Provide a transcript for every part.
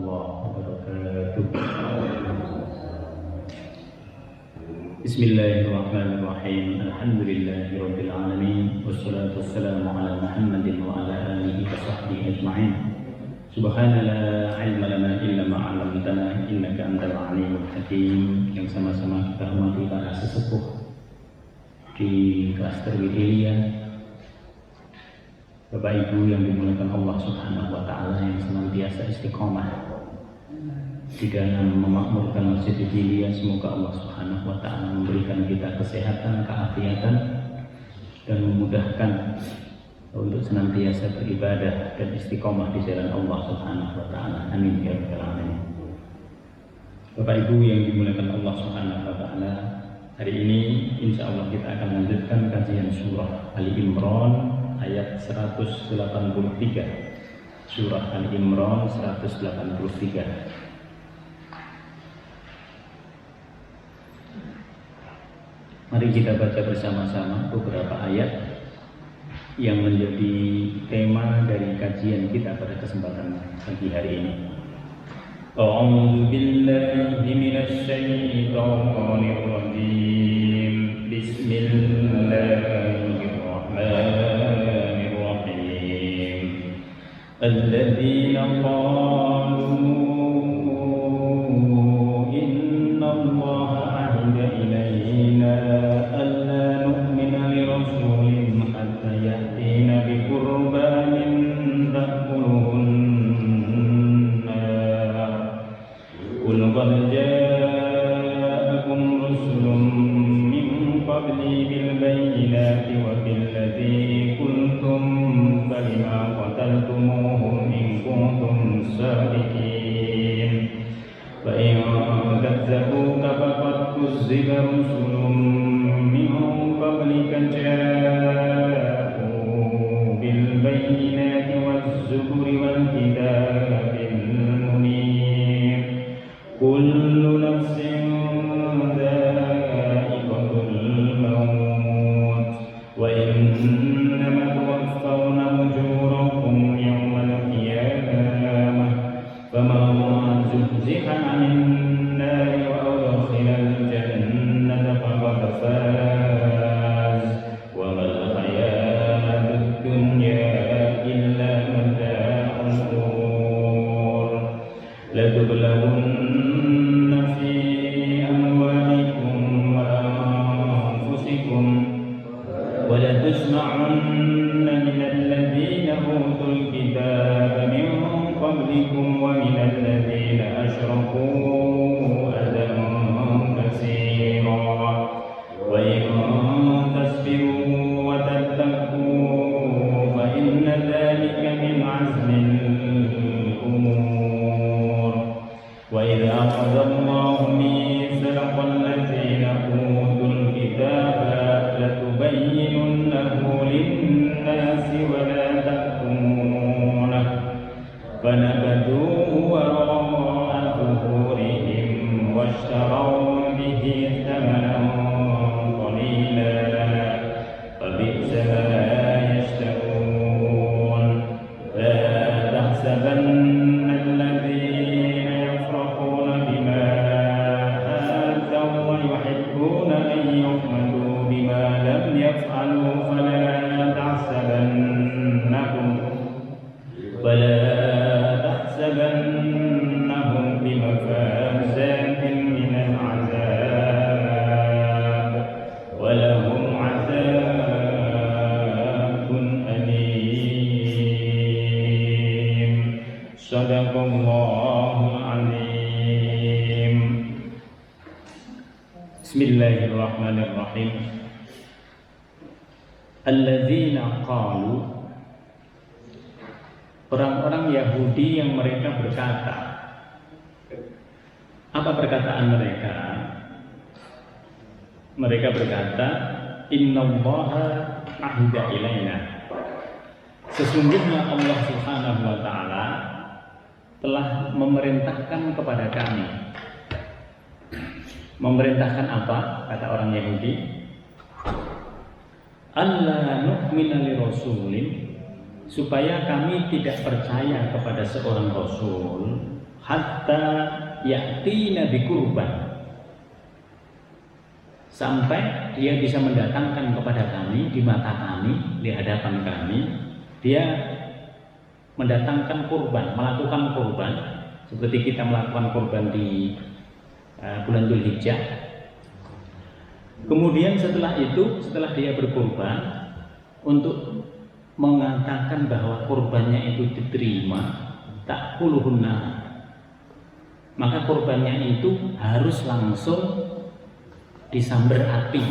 warahmatullahi wabarakatuh. Bismillahirrahmanirrahim. Alhamdulillahirabbil alamin. Wassalatu wassalamu ala Muhammadin wa ala alihi wa sahbihi ajma'in. Subhana la ilma lana illa ma 'allamtana innaka antal alimul hakim. Yang sama-sama kita hormati para sesepuh di kelas Wilayah, Bapak Ibu yang dimuliakan Allah Subhanahu wa Ta'ala, yang senantiasa istiqomah di dalam memakmurkan Masjid Wilayah. Semoga Allah Subhanahu wa Ta'ala memberikan kita kesehatan, keafiatan, dan memudahkan untuk senantiasa beribadah dan istiqomah di jalan Allah Subhanahu wa Ta'ala. Amin ya rabbal alamin. Bapak Ibu yang dimuliakan Allah Subhanahu wa Ta'ala, hari ini insya Allah kita akan melanjutkan kajian surah Ali Imran ayat 183. Surah Ali Imran 183. Mari kita baca bersama-sama beberapa ayat yang menjadi tema dari kajian kita pada kesempatan pagi hari ini. A'udzu billahi minasy syaithanir rajim. Bismillahirrahmanirrahim. Alladzina qalu innallaha ahida ilaina alla nu'mina lirasulin hatta ya'tina biqurbanin ta'kuluhun nar. Qul qad ja'akum rusulun min qabli bil bayyinati wa billadzi qultum falima qataltumuhum in kuntum sadiqin. Fa in kadzabuka faqad kuzziba rusulun min qablika ja'u bil bayyinati waz zuburi wal kitabil munir. Kullu nafsin dha'iqatul maut wa innama tuwaffawna ujurakum yawmal qiyamah faman zuhziha 'anil nari wa udkhilal jannata faqad faz wa mal hayatud dunya illa mata'ul ghurur. La tublawunna fi amwalikum wa anfusikum wa la tusma'unna minal ladzina utul kitaba min qablikum wa minal ladzina asyraku adan katsira wa in tasbiru wa tattaqu fa inna dzalika min 'azmil umur. Wa idza akhadha Allahu mitsaqal ladzina utul kitaba latubayyinunnahu lin-nasi wa la taktumunahu fanabadhuhu wara'a dhuhurihim washtaraw bihi thamanan qalila fabi'sa ma yashtarun. La tahsabanna alladhina yafrahuna bima ataw wa yuhibbuna an yuhmadu bima lam yaf'alu fala tahsabannahum bimafazatin minal 'adzab wa lahum 'adzabun alim. Shadaqallahul 'azim. Bismillahirrahmanirrahim. Alladzina qalu, orang-orang Yahudi yang mereka berkata. Apa perkataan mereka? Mereka berkata, innallaha ahida ilaina. Sesungguhnya Allah Subhanahu wa Ta'ala telah memerintahkan kepada kami. Memerintahkan apa? Kata orang Yahudi, alla nu'mina li rasulin, supaya kami tidak percaya kepada seorang rasul hatta ya'tina bikurban, sampai dia bisa mendatangkan kepada kami, di mata kami, di hadapan kami, dia mendatangkan kurban, melakukan kurban seperti kita melakukan kurban di bulan Dzulhijjah. Kemudian setelah itu, setelah dia berkurban, untuk mengatakan bahwa kurbannya itu diterima, ta'kuluhunna, maka kurbannya itu harus langsung disambar api.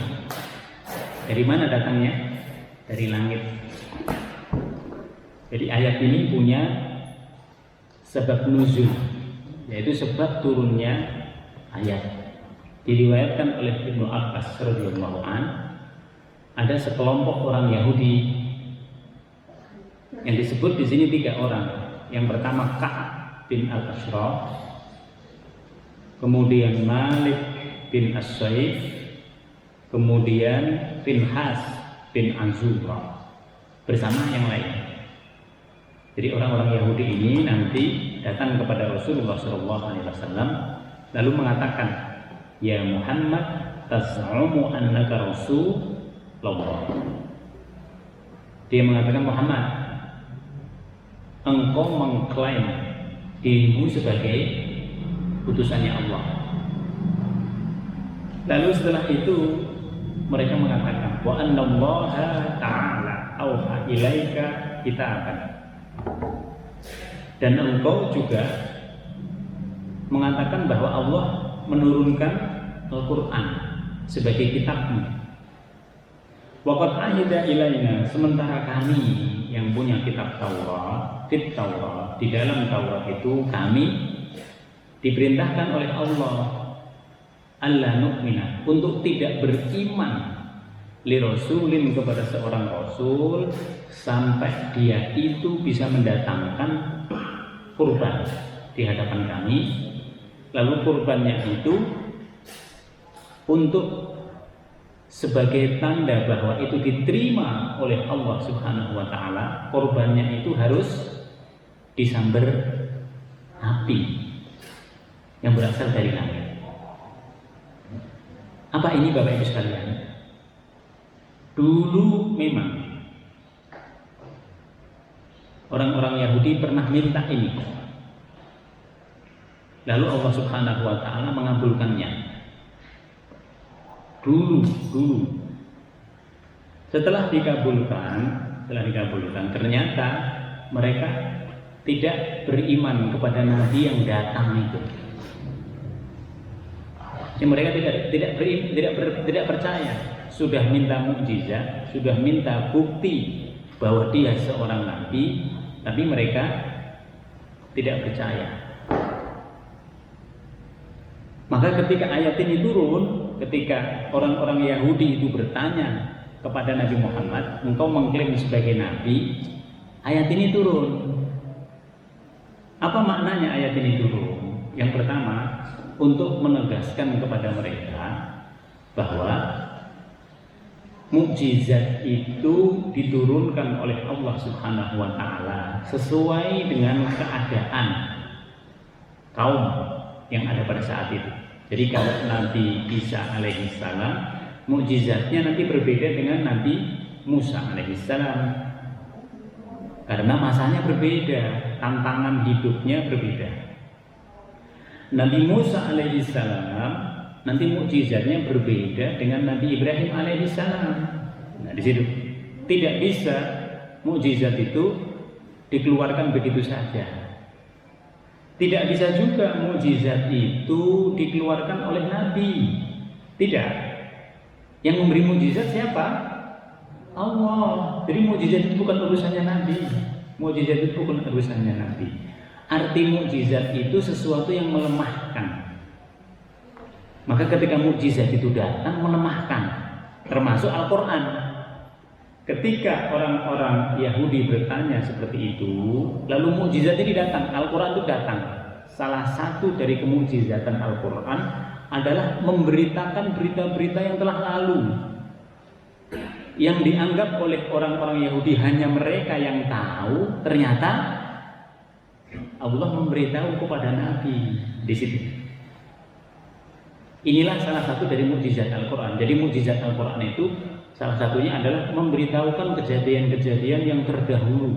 Dari mana datangnya? Dari langit. Jadi ayat ini punya sebab nuzul, yaitu sebab turunnya ayat. Diriwayatkan oleh Ibnu Abbas radhiyallahu an, ada sekelompok orang Yahudi yang disebut di sini 3 orang. Yang pertama Ka'ab bin Al-Ashraf, kemudian Malik bin As-Saif, kemudian Finhas bin Anzura bersama yang lain. Jadi orang-orang Yahudi ini nanti datang kepada Rasulullah SAW lalu mengatakan, ya Muhammad, taz'umu annaka Rasulullah. Dia mengatakan, Muhammad, engkau mengklaim dirimu sebagai utusannya Allah. Lalu setelah itu mereka mengatakan, wa annallaha ta'ala auha ilaika kitaban, dan engkau juga mengatakan bahwa Allah menurunkan Al-Quran sebagai kitabmu. Waqad ahida ilaina, sementara kami yang punya kitab Taurat, fit Taurat, di dalam Taurat itu kami diperintahkan oleh Allah alla nu'mina, untuk tidak beriman li rasulin, kepada seorang rasul, sampai dia itu bisa mendatangkan kurban di hadapan kami. Lalu kurbannya itu untuk sebagai tanda bahwa itu diterima oleh Allah Subhanahu wa taala, kurbannya itu harus disambar api yang berasal dari langit. Apa ini Bapak Ibu sekalian? Dulu memang orang-orang Yahudi pernah minta ini, lalu Allah Subhanahu wa taala mengabulkannya. Dulu setelah dikabulkan, ternyata mereka tidak beriman kepada nabi yang datang itu. Jadi mereka tidak percaya. Sudah minta mukjizat, sudah minta bukti bahwa dia seorang nabi, tapi mereka tidak percaya. Maka ketika ayat ini turun, ketika orang-orang Yahudi itu bertanya kepada Nabi Muhammad, engkau mengklaim sebagai nabi, ayat ini turun. Apa maknanya ayat ini turun? Yang pertama, untuk menegaskan kepada mereka bahwa mukjizat itu diturunkan oleh Allah Subhanahu wa taala sesuai dengan keadaan kaum yang ada pada saat itu. Jadi kalau Nabi Isa alaihissalam, mukjizatnya nanti berbeda dengan Nabi Musa alaihissalam, karena masanya berbeda, tantangan hidupnya berbeda. Nabi Musa alaihissalam nanti mukjizatnya berbeda dengan Nabi Ibrahim alaihissalam. Nah, di situ tidak bisa mukjizat itu dikeluarkan begitu saja. Tidak bisa juga mukjizat itu dikeluarkan oleh Nabi. Tidak. Yang memberi mukjizat siapa? Allah. Jadi mukjizat itu bukan urusannya Nabi. Mukjizat itu bukan urusannya Nabi. Arti mukjizat itu sesuatu yang melemahkan. Maka ketika mukjizat itu datang, melemahkan, termasuk Al-Quran. Ketika orang-orang Yahudi bertanya seperti itu, lalu mukjizat ini datang, Al-Quran itu datang. Salah satu dari kemukjizatan Al-Quran adalah memberitakan berita-berita yang telah lalu, yang dianggap oleh orang-orang Yahudi hanya mereka yang tahu, ternyata Allah memberitahu kepada Nabi di situ. Inilah salah satu dari mukjizat Al-Quran. Jadi mukjizat Al-Quran itu salah satunya adalah memberitahukan kejadian-kejadian yang terdahulu.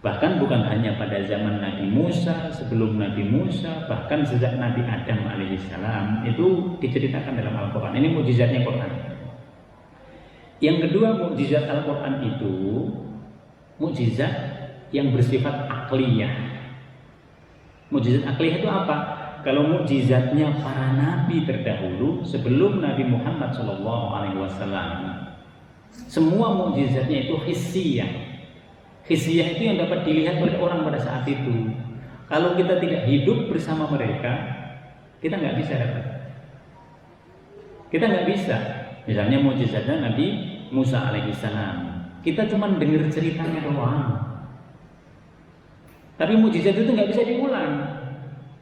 Bahkan bukan hanya pada zaman Nabi Musa, sebelum Nabi Musa, bahkan sejak Nabi Adam alaihissalam itu diceritakan dalam Al-Quran. Ini mukjizatnya Quran. Yang kedua, mukjizat Al-Quran itu mukjizat yang bersifat akliyah. Mukjizat akliyah itu apa? Kalau mukjizatnya para nabi terdahulu sebelum Nabi Muhammad SAW, semua mukjizatnya itu hissiyah. Hissiyah itu yang dapat dilihat oleh orang pada saat itu. Kalau kita tidak hidup bersama mereka, kita nggak bisa dapat. Kita nggak bisa. Misalnya mukjizatnya Nabi Musa alaihissalam, kita cuma dengar ceritanya doang. Tapi mukjizat itu nggak bisa diulang.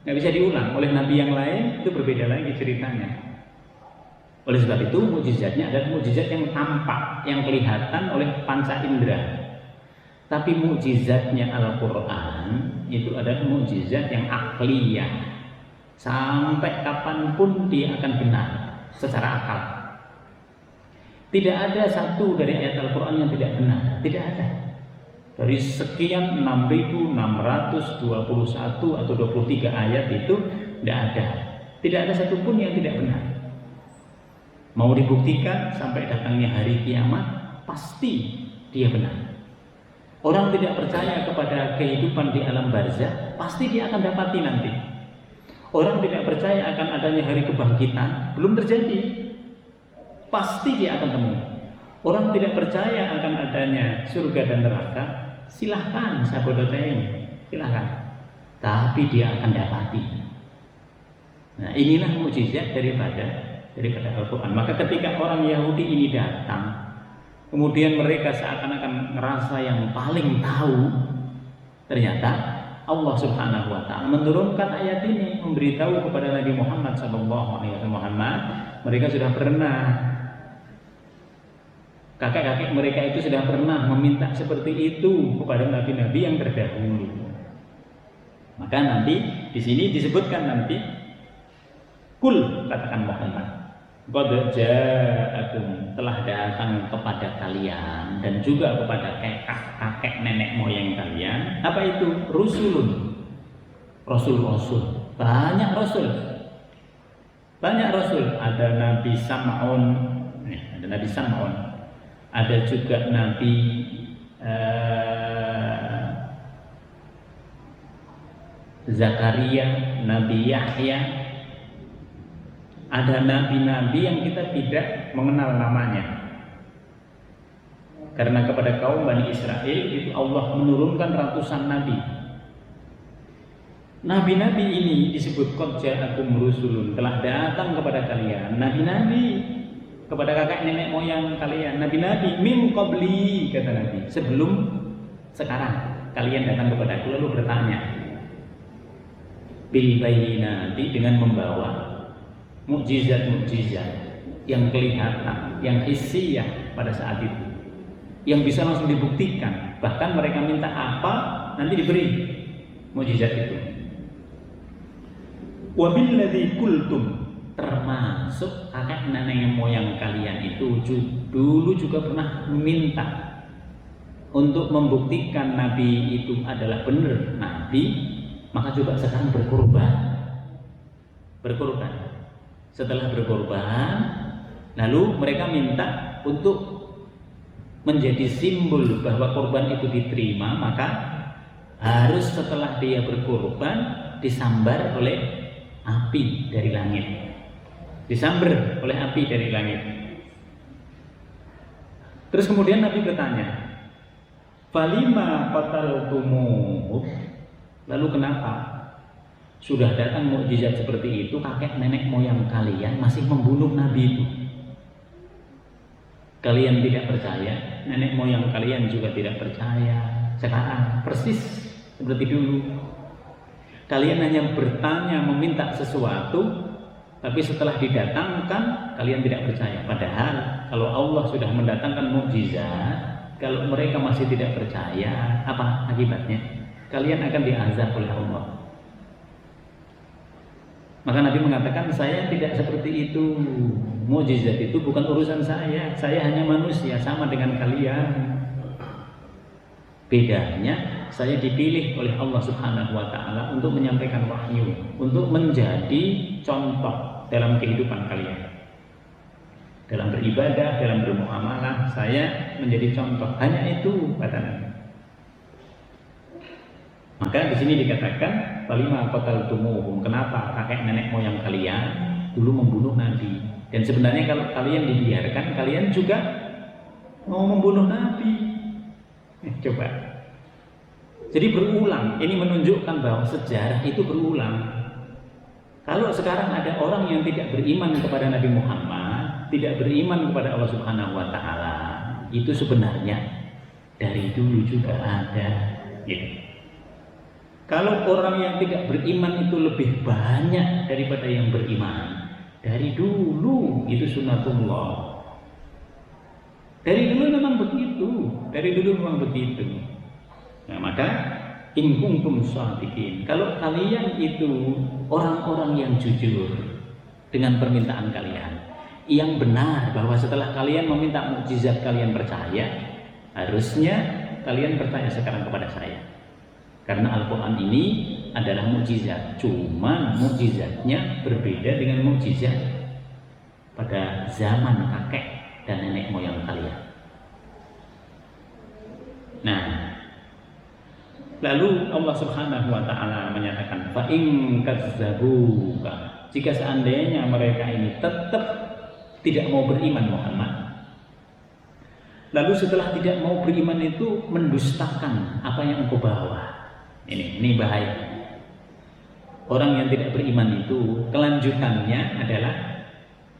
Nggak bisa diulang oleh nabi yang lain, itu berbeda lagi ceritanya. Oleh sebab itu mukjizatnya adalah mukjizat yang tampak, yang kelihatan oleh panca indera. Tapi mukjizatnya Al-Quran itu adalah mukjizat yang akliyah. Sampai kapanpun dia akan benar secara akal. Tidak ada satu dari ayat Al-Quran yang tidak benar, tidak ada. Dari sekian 6.621 atau 23 ayat itu tidak ada. Tidak ada satupun yang tidak benar. Mau dibuktikan sampai datangnya hari kiamat, pasti dia benar. Orang tidak percaya kepada kehidupan di alam barzakh, pasti dia akan dapati nanti. Orang tidak percaya akan adanya hari kebangkitan, belum terjadi, pasti dia akan temui. Orang tidak percaya akan adanya surga dan neraka, silahkan sabodotain, silahkan. Tapi dia akan dapati. Nah, inilah mukjizat daripada Al-Quran. Maka ketika orang Yahudi ini datang, kemudian mereka seakan-akan ngerasa yang paling tahu, ternyata Allah Subhanahu wa Ta'ala menurunkan ayat ini memberitahu kepada Nabi Muhammad SAW. Mereka sudah pernah, kakek-kakek mereka itu sudah pernah meminta seperti itu kepada nabi-nabi yang terdahulu. Maka nanti di sini disebutkan nanti, kul, katakan Muhammad, qad ja'akum, telah datang kepada kalian dan juga kepada kakek nenek moyang kalian. Apa itu? Rusulun, rasul-rasul, banyak rasul. Banyak rasul, ada Nabi Sam'un, ada Nabi Sam'un, ada juga Nabi Zakaria, Nabi Yahya. Ada nabi-nabi yang kita tidak mengenal namanya, karena kepada kaum Bani Israel itu Allah menurunkan ratusan nabi. Nabi-nabi ini disebut qad ja'akum rusulun, telah datang kepada kalian nabi-nabi, kepada kakek nenek moyang kalian, nabi-nabi min qabli, kata Nabi, sebelum sekarang kalian datang kepadaku lalu bertanya, bil bayyinati, dengan membawa mukjizat-mukjizat yang kelihatan, yang hissiyah pada saat itu, yang bisa langsung dibuktikan. Bahkan mereka minta apa, nanti diberi mukjizat itu. Wabilladzi kultum, termasuk kakek nenek moyang kalian itu dulu juga pernah meminta untuk membuktikan Nabi itu adalah benar Nabi, maka juga sekarang berkorban. Setelah berkorban, lalu mereka minta untuk menjadi simbol bahwa korban itu diterima, maka harus setelah dia berkorban disambar oleh api dari langit. Disambar oleh api dari langit. Terus kemudian Nabi bertanya, falima qataltumuh, lalu kenapa sudah datang mukjizat seperti itu, kakek nenek moyang kalian masih membunuh Nabi itu? Kalian tidak percaya, nenek moyang kalian juga tidak percaya. Sekarang persis seperti dulu. Kalian hanya bertanya, meminta sesuatu, tapi setelah didatangkan kalian tidak percaya. Padahal kalau Allah sudah mendatangkan mukjizat, kalau mereka masih tidak percaya, apa akibatnya? kalian akan diazab oleh Allah. Maka Nabi mengatakan, saya tidak seperti itu. Mukjizat itu bukan urusan saya hanya manusia sama dengan kalian. Bedanya, saya dipilih oleh Allah Subhanahu wa Ta'ala untuk menyampaikan wahyu, untuk menjadi contoh dalam kehidupan kalian. Dalam beribadah, dalam bermuamalah, saya menjadi contoh. Hanya itu, kata Nabi. Maka di sini dikatakan, "Falima qataltumuhum?" Kenapa kakek nenek moyang kalian dulu membunuh Nabi? Dan sebenarnya kalau kalian dibiarkan, kalian juga mau membunuh Nabi. Coba. Jadi berulang. Ini menunjukkan bahwa sejarah itu berulang. Kalau sekarang ada orang yang tidak beriman kepada Nabi Muhammad, tidak beriman kepada Allah Subhanahu wa Ta'ala, itu sebenarnya dari dulu juga ada, gitu. Kalau orang yang tidak beriman itu lebih banyak daripada yang beriman, dari dulu itu sunnatullah. Dari dulu memang begitu. Nah, maka in kuntum shadiqin, kalau kalian itu orang-orang yang jujur dengan permintaan kalian, yang benar bahwa setelah kalian meminta mukjizat kalian percaya, harusnya kalian percaya sekarang kepada saya. Karena Al-Quran ini adalah mukjizat, cuma mukjizatnya berbeda dengan mukjizat pada zaman kakek dan nenek moyang kalian. Nah, lalu Allah Subhanahu wa Ta'ala menyatakan, fa in kadzabuka, jika seandainya mereka ini tetap tidak mau beriman Muhammad, lalu setelah tidak mau beriman itu mendustakan apa yang engkau bawa. Ini bahaya. Orang yang tidak beriman itu kelanjutannya adalah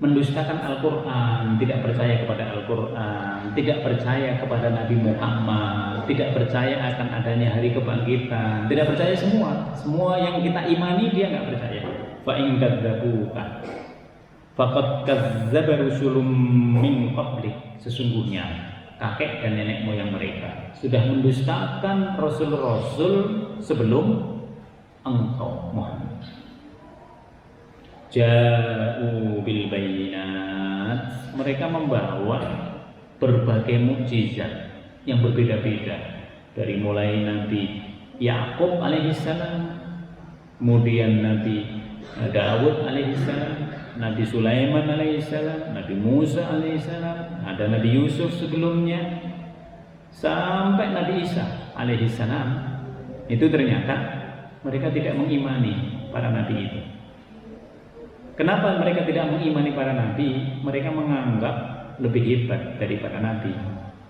mendustakan Al-Quran, tidak percaya kepada Al-Quran, tidak percaya kepada Nabi Muhammad, tidak percaya akan adanya hari kebangkitan, tidak percaya semua yang kita imani dia nggak percaya. Fa in kadzabuka faqad kadzdzaba rusulun min qablik, sesungguhnya kakek dan nenek moyang mereka sudah mendustakan rasul-rasul sebelum engkau Muhammad. Ja'u bil bayinat, mereka membawa berbagai mukjizat yang berbeda-beda, dari mulai Nabi Yakub alaihissalam, kemudian Nabi Daud alaihissalam, Nabi Sulaiman alaihissalam, Nabi Musa alaihissalam, ada Nabi Yusuf sebelumnya, sampai Nabi Isa alaihissalam. Itu ternyata mereka tidak mengimani para nabi itu. Kenapa mereka tidak mengimani para nabi? Mereka menganggap lebih hebat daripada nabi.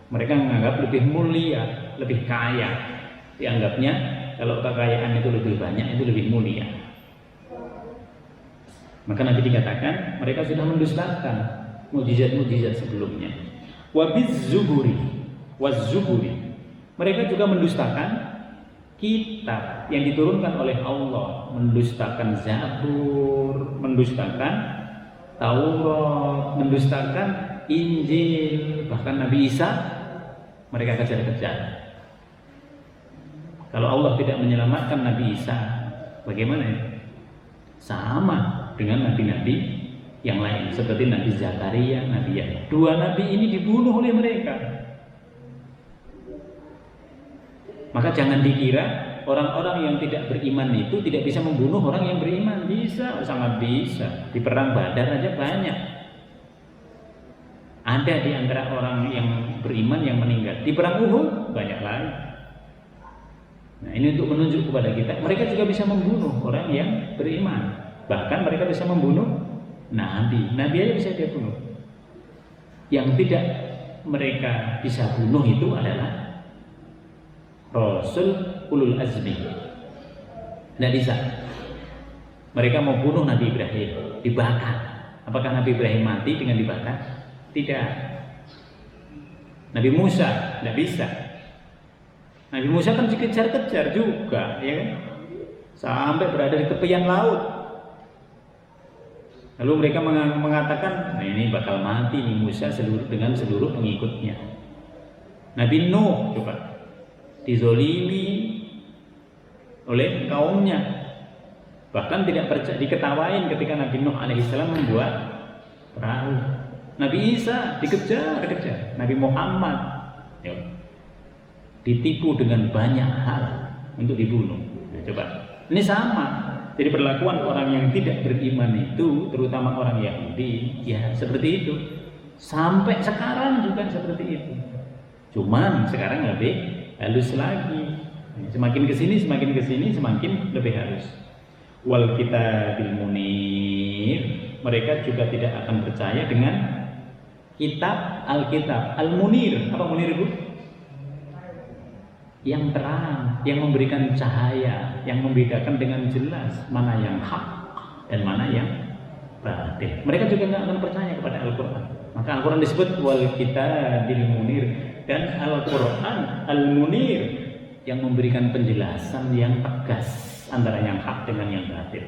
Mereka menganggap lebih mulia, lebih kaya. Dianggapnya kalau kekayaan itu lebih banyak, itu lebih mulia. Maka Nabi dikatakan mereka sudah mendustakan mukjizat-mukjizat sebelumnya. Wabiz zuburi, mereka juga mendustakan kitab yang diturunkan oleh Allah, mendustakan Zabur, mendustakan Taurat, mendustakan Injil, bahkan Nabi Isa mereka kejar-kejar. Kalau Allah tidak menyelamatkan Nabi Isa, bagaimana ya? Sama dengan nabi-nabi yang lain, seperti Nabi Zakaria, Nabi Yahya. Dua nabi ini dibunuh oleh mereka. Maka jangan dikira orang-orang yang tidak beriman itu tidak bisa membunuh orang yang beriman. Bisa, sangat bisa. Di perang Badar aja banyak. Ada di antara orang yang beriman yang meninggal. Di perang Uhud banyak lagi. Nah, ini untuk menunjuk kepada kita, mereka juga bisa membunuh orang yang beriman. Bahkan mereka bisa membunuh nabi. Nabi aja bisa dia bunuh. Yang tidak mereka bisa bunuh itu adalah Rasul ulul azmi. Tidak bisa. Mereka mau bunuh Nabi Ibrahim, dibakar. Apakah Nabi Ibrahim mati dengan dibakar? Tidak. Nabi Musa tidak bisa. Nabi Musa kan dikejar-kejar juga, ya kan? Sampai berada di tepian laut. Lalu mereka mengatakan, nah ini bakal mati nih Musa dengan seluruh pengikutnya. Nabi Nuh coba dizolimi, oleh kaumnya. Bahkan tidak diketawain ketika Nabi Nuh alaihissalam membuat perahu. Nabi Isa dikejar, Nabi Muhammad ditipu dengan banyak hal untuk dibunuh. Nah, coba, ini sama. Jadi perlakuan orang yang tidak beriman itu, terutama orang Yahudi, ya seperti itu. Sampai sekarang juga seperti itu. Cuman sekarang lebih halus lagi. Semakin kesini semakin lebih halus. Wal kitabil munir, mereka juga tidak akan percaya dengan kitab Alkitab Al-Munir. Apa munir itu? Yang terang, yang memberikan cahaya, yang membedakan dengan jelas mana yang hak dan mana yang batil. Mereka juga tidak akan percaya kepada Al-Quran. Maka Al-Quran disebut wal kitabil munir, dan Al-Quran Al-Munir, yang memberikan penjelasan yang tegas antara yang hak dengan yang batil.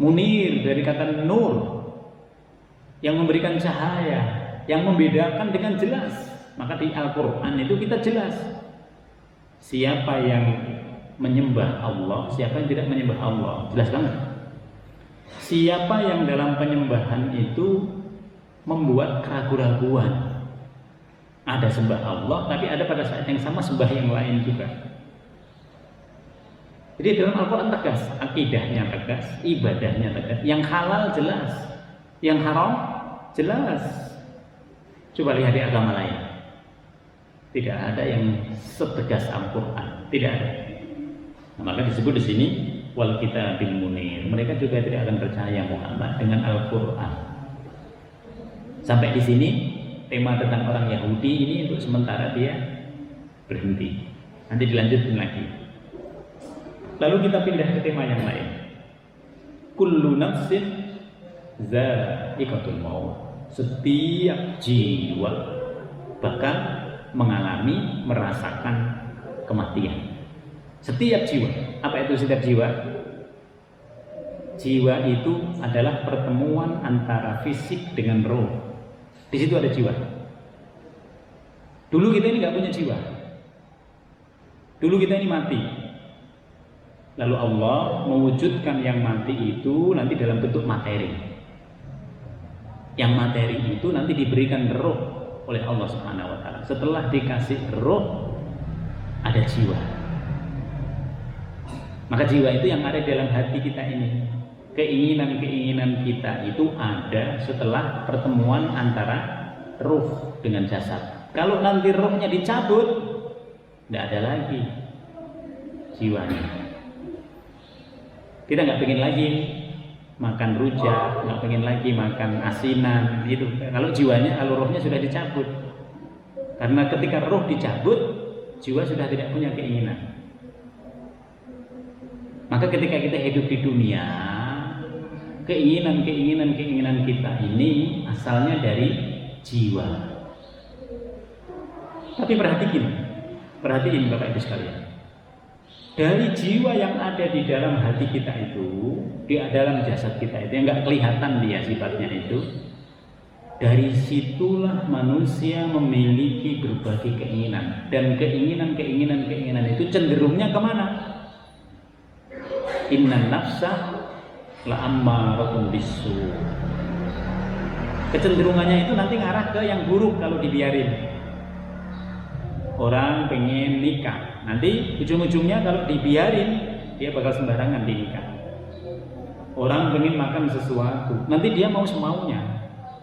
Munir dari kata nur, yang memberikan cahaya, yang membedakan dengan jelas. Maka di Al-Quran itu kita jelas siapa yang menyembah Allah, siapa yang tidak menyembah Allah, jelas banget. Siapa yang dalam penyembahan itu membuat keraguan-raguan. Ada sembah Allah, tapi ada pada saat yang sama sembah yang lain juga. Jadi dalam Al-Quran tegas, akidahnya tegas, ibadahnya tegas. Yang halal jelas, yang haram jelas. Coba lihat di agama lain. Tidak ada yang setegas Al-Quran, tidak ada. Nah, maka disebut di sini wal kitabil munir. Mereka juga tidak akan percaya Muhammad dengan Al-Quran. Sampai di sini tema tentang orang Yahudi ini untuk sementara dia berhenti. Nanti dilanjutkan lagi. Lalu kita pindah ke tema yang lain. Kullu nafsin za'iqatul maut. Setiap jiwa bahkan mengalami, merasakan kematian. Setiap jiwa. Apa itu setiap jiwa? Jiwa itu adalah pertemuan antara fisik dengan roh. Di situ ada jiwa. Dulu kita ini nggak punya jiwa. Dulu kita ini mati. Lalu Allah mewujudkan yang mati itu nanti dalam bentuk materi. Yang materi itu nanti diberikan roh oleh Allah Subhanahu wa taala. Setelah dikasih roh, ada jiwa. Maka jiwa itu yang ada dalam hati kita ini. Keinginan-keinginan kita itu ada setelah pertemuan antara ruh dengan jasad. Kalau nanti rohnya dicabut, tidak ada lagi jiwanya. Kita nggak pengen lagi makan rujak, nggak pengen lagi makan asinan, gitu. Kalau jiwanya, kalau rohnya sudah dicabut. Karena ketika roh dicabut, jiwa sudah tidak punya keinginan. Maka ketika kita hidup di dunia, keinginan kita ini asalnya dari jiwa. Tapi perhatiin Bapak Ibu sekalian. Dari jiwa yang ada di dalam hati kita itu, di dalam jasad kita itu, yang nggak kelihatan dia sifatnya itu, dari situlah manusia memiliki berbagai keinginan. Dan keinginan itu cenderungnya kemana? Innan nafsa la'ammaratun bisu. Kecenderungannya itu nanti ngarah ke yang buruk kalau dibiarin. Orang pengen nikah, nanti ujung-ujungnya kalau dibiarin dia bakal sembarangan dinikah. Orang pengen makan sesuatu, nanti dia mau semaunya.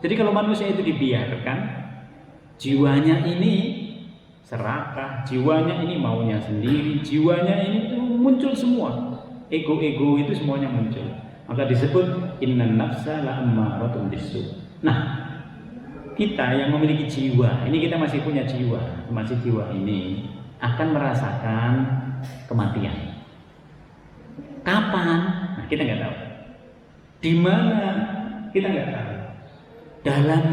Jadi kalau manusia itu dibiarkan, jiwanya ini serakah, jiwanya ini maunya sendiri, jiwanya ini tuh muncul semua. Ego-ego itu semuanya muncul. Maka disebut innan nafsa la'ammaratun bisu. Nah, kita yang memiliki jiwa, ini kita masih punya jiwa, masih jiwa ini akan merasakan kematian. Kapan? Nah, kita nggak tahu. Di mana? Kita nggak tahu. Dalam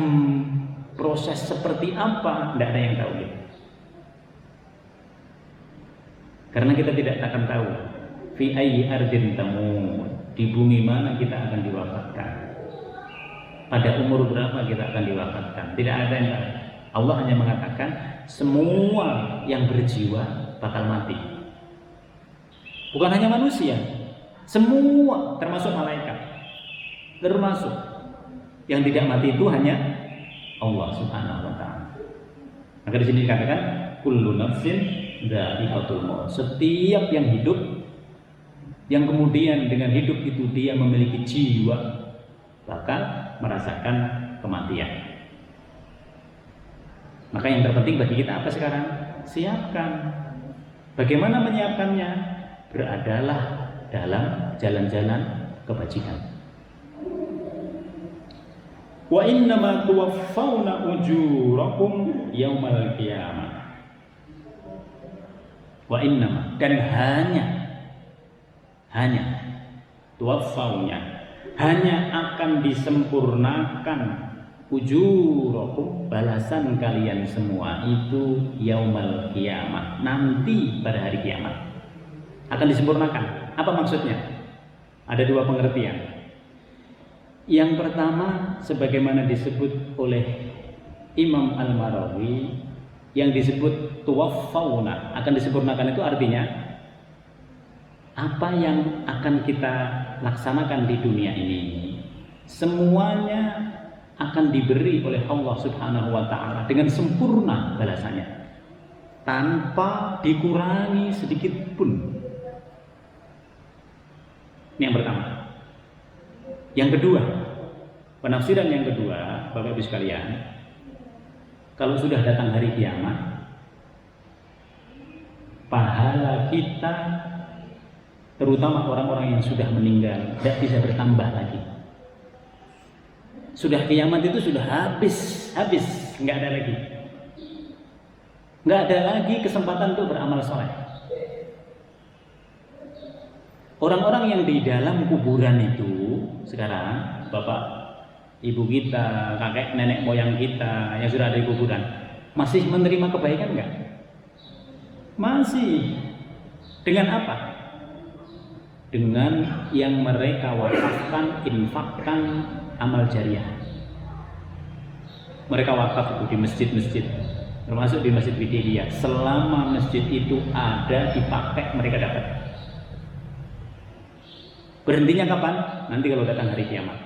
proses seperti apa? Tidak ada yang tahu. Gitu. Karena kita tidak akan tahu. Fi ayyi ardin tamut. Di bumi mana kita akan diwafatkan? Pada umur berapa kita akan diwafatkan? Tidak ada yang tahu. Allah hanya mengatakan semua yang berjiwa bakal mati. Bukan hanya manusia, semua termasuk malaikat. Termasuk yang tidak mati itu hanya Allah Subhanahu wa taala. Maka di sini dikatakan kullu nafsin dha'iqatul maut. Setiap yang hidup, yang kemudian dengan hidup itu dia memiliki jiwa, bakal merasakan kematian. Maka yang terpenting bagi kita apa sekarang? Siapkan. Bagaimana menyiapkannya? Beradalah dalam jalan-jalan kebajikan. Wa innama tuwaffawna ujurakum yaumal qiyamah. Wa innama, dan hanya tuwaffawnya, hanya akan disempurnakan ujurakum, balasan kalian semua itu yaumal qiyamah, nanti pada hari kiamat akan disempurnakan. Apa maksudnya? Ada dua pengertian. Yang pertama, sebagaimana disebut oleh Imam Al-Marawi, yang disebut tuwaffawna, akan disempurnakan itu artinya apa yang akan kita laksanakan di dunia ini semuanya akan diberi oleh Allah Subhanahu wa taala dengan sempurna balasannya, tanpa dikurangi sedikit pun. Ini yang pertama. Yang kedua, penafsiran yang kedua, Bapak Ibu sekalian, kalau sudah datang hari kiamat, pahala kita, terutama orang-orang yang sudah meninggal, tidak bisa bertambah lagi. Sudah kiamat itu sudah habis, nggak ada lagi. Nggak ada lagi kesempatan untuk beramal soleh. Orang-orang yang di dalam kuburan itu sekarang, bapak, ibu kita, kakek, nenek moyang kita yang sudah ada di kuburan, masih menerima kebaikan nggak? Masih. Dengan apa? Dengan yang mereka wakafkan, infakkan, amal jariah. Mereka wakaf itu di masjid-masjid, termasuk di Masjid Bidiliyah. Selama masjid itu ada, dipakai, mereka dapat. Berhentinya kapan? Nanti kalau datang hari kiamat.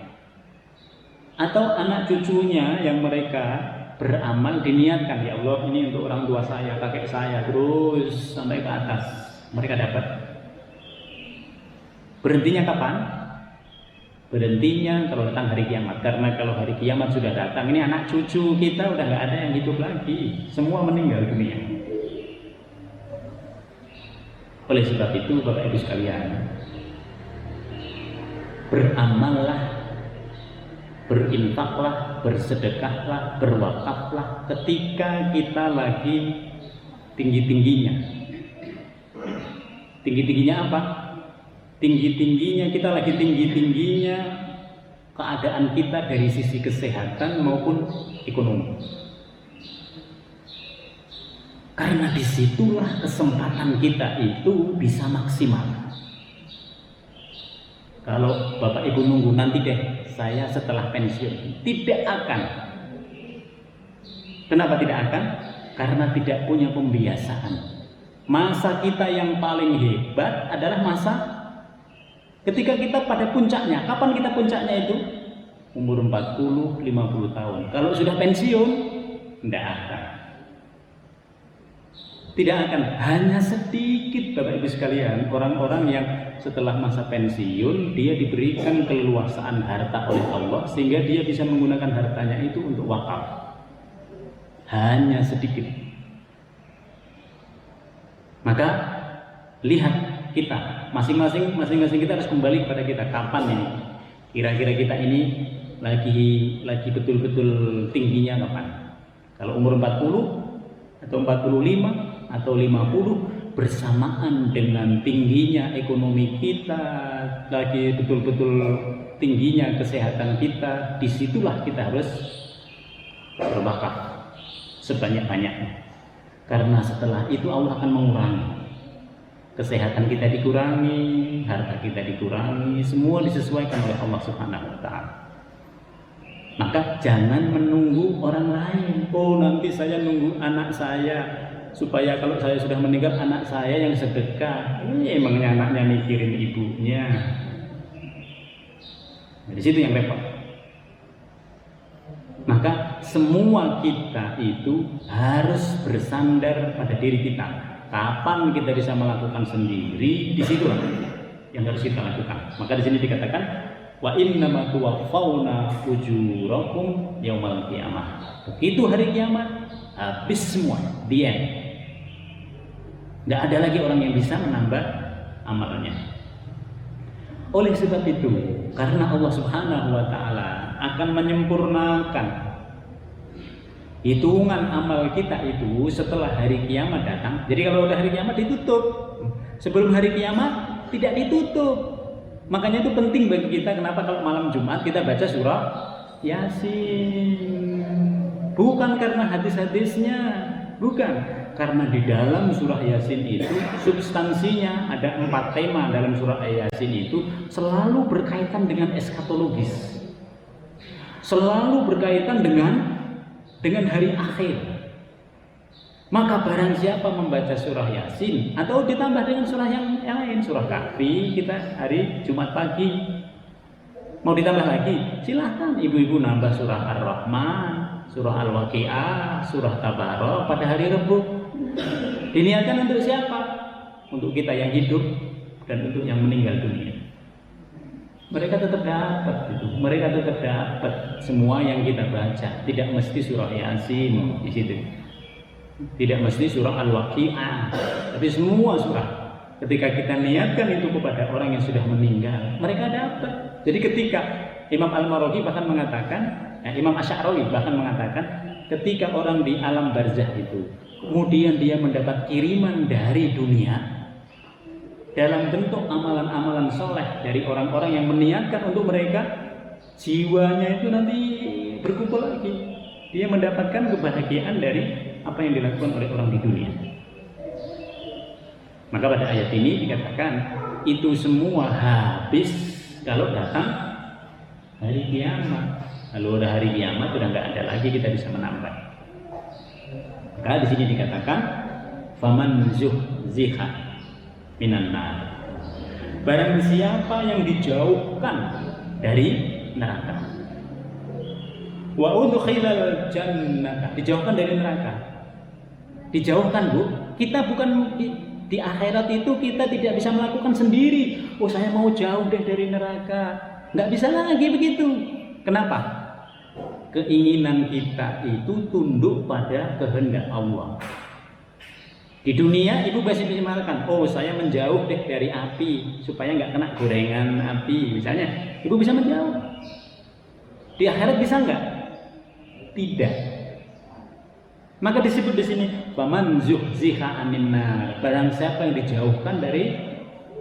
Atau anak cucunya yang mereka beramal diniatkan, ya Allah ini untuk orang tua saya, kakek saya, terus sampai ke atas, mereka dapat. Berhentinya kapan? Berhentinya kalau datang hari kiamat. Karena kalau hari kiamat sudah datang, ini anak cucu kita udah nggak ada yang hidup lagi, semua meninggal dunia. Oleh sebab itu Bapak Ibu sekalian, beramallah, berinfaklah, bersedekahlah, berwakaflah ketika kita lagi tinggi-tingginya. Tinggi-tingginya apa? Tinggi-tingginya, kita lagi tinggi-tingginya keadaan kita dari sisi kesehatan maupun ekonomi. Karena disitulah kesempatan kita itu bisa maksimal. Kalau Bapak Ibu nunggu nanti deh, saya setelah pensiun, tidak akan. Kenapa tidak akan? Karena tidak punya pembiasaan. Masa kita yang paling hebat adalah masa ketika kita pada puncaknya. Kapan kita puncaknya itu? Umur 40, 50 tahun. Kalau sudah pensiun, tidak akan. Tidak akan. Hanya sedikit Bapak Ibu sekalian, orang-orang yang setelah masa pensiun dia diberikan keleluasaan harta oleh Allah sehingga dia bisa menggunakan hartanya itu untuk wakaf. Hanya sedikit. Maka lihat kita, masing-masing kita harus kembali kepada kita. Kapan ini? Kira-kira kita ini lagi betul-betul tingginya kapan? Kalau umur 40 atau 45 atau 50, bersamaan dengan tingginya ekonomi kita, lagi betul-betul tingginya kesehatan kita, disitulah kita harus berwakaf sebanyak-banyaknya. Karena setelah itu Allah akan mengurangi. Kesehatan kita dikurangi, harta kita dikurangi, semua disesuaikan oleh Allah Subhanahu wa taala. Maka jangan menunggu orang lain. Oh, nanti saya nunggu anak saya supaya kalau saya sudah meninggal anak saya yang sedekah. Ini emangnya anaknya mikirin ibunya. Nah, di situ yang repot. Maka semua kita itu harus bersandar pada diri kita. Kapan kita bisa melakukan sendiri, di situ yang harus kita lakukan. Maka di sini dikatakan wa innama tuwaffawna ujurakum yaumal qiyamah. Begitu hari kiamat habis semua, the end. Nggak ada lagi orang yang bisa menambah amalnya. Oleh sebab itu, karena Allah Subhanahu wa Ta'ala akan menyempurnakan hitungan amal kita itu setelah hari kiamat datang. Jadi kalau udah hari kiamat ditutup. Sebelum hari kiamat tidak ditutup. Makanya itu penting bagi kita. Kenapa kalau malam Jumat kita baca surah Yasin? Bukan karena hadis-hadisnya, bukan. Karena di dalam surah Yasin itu substansinya ada 4 tema dalam surah Yasin itu selalu berkaitan dengan eskatologis, selalu berkaitan dengan hari akhir. Maka barang siapa membaca surah Yasin atau ditambah dengan surah yang lain, surah Kahfi kita hari Jumat pagi, mau ditambah lagi silahkan ibu-ibu nambah surah Ar-Rahman, surah Al-Waqi'ah, surah Tabarok pada hari Rabu. Diniatkan untuk siapa? Untuk kita yang hidup dan untuk yang meninggal dunia. Mereka tetap dapat itu. Mereka tetap dapat semua yang kita baca. Tidak mesti surah Yasin di situ. Tidak mesti surah Al-Waqi'ah. Tapi semua surah. Ketika kita niatkan itu kepada orang yang sudah meninggal, mereka dapat. Jadi ketika Imam Al-Maraghi bahkan mengatakan, Imam Asy'ari bahkan mengatakan, ketika orang di alam barzah itu kemudian dia mendapat kiriman dari dunia dalam bentuk amalan-amalan soleh dari orang-orang yang meniatkan untuk mereka, jiwanya itu nanti berkumpul lagi. Dia mendapatkan kebahagiaan dari apa yang dilakukan oleh orang di dunia. Maka pada ayat ini dikatakan itu semua habis kalau datang hari kiamat. Kalau udah hari kiamat sudah nggak ada lagi kita bisa menambah. Maka di sini dikatakan faman zuhziha minan nar. Barang siapa yang dijauhkan dari neraka. Wa udkhilal jannata. Dijauhkan dari neraka. Dijauhkan, Bu. Kita bukan di akhirat itu kita tidak bisa melakukan sendiri. Oh, saya mau jauh deh dari neraka. Nggak bisa lagi begitu. Kenapa? Keinginan kita itu tunduk pada kehendak Allah. Di dunia ibu masih bisa mengatakan, oh saya menjauh deh dari api supaya nggak kena gorengan api, misalnya. Ibu bisa menjauh. Di akhirat bisa nggak? Tidak. Maka disebut di sini, faman zuhziha anin nar. Barang siapa yang dijauhkan dari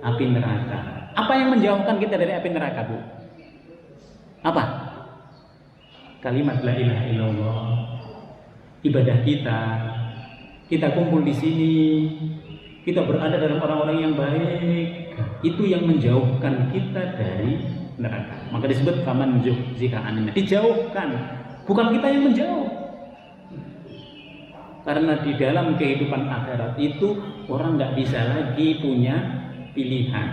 api neraka. Apa yang menjauhkan kita dari api neraka, Bu? Apa? Kalimat la ilaha illallah. Ibadah kita kumpul di sini, kita berada dalam orang-orang yang baik, itu yang menjauhkan kita dari neraka. Maka disebut faman zuhziha anin nar. Dijauhkan, bukan kita yang menjauh. Karena di dalam kehidupan akhirat itu orang nggak bisa lagi punya pilihan.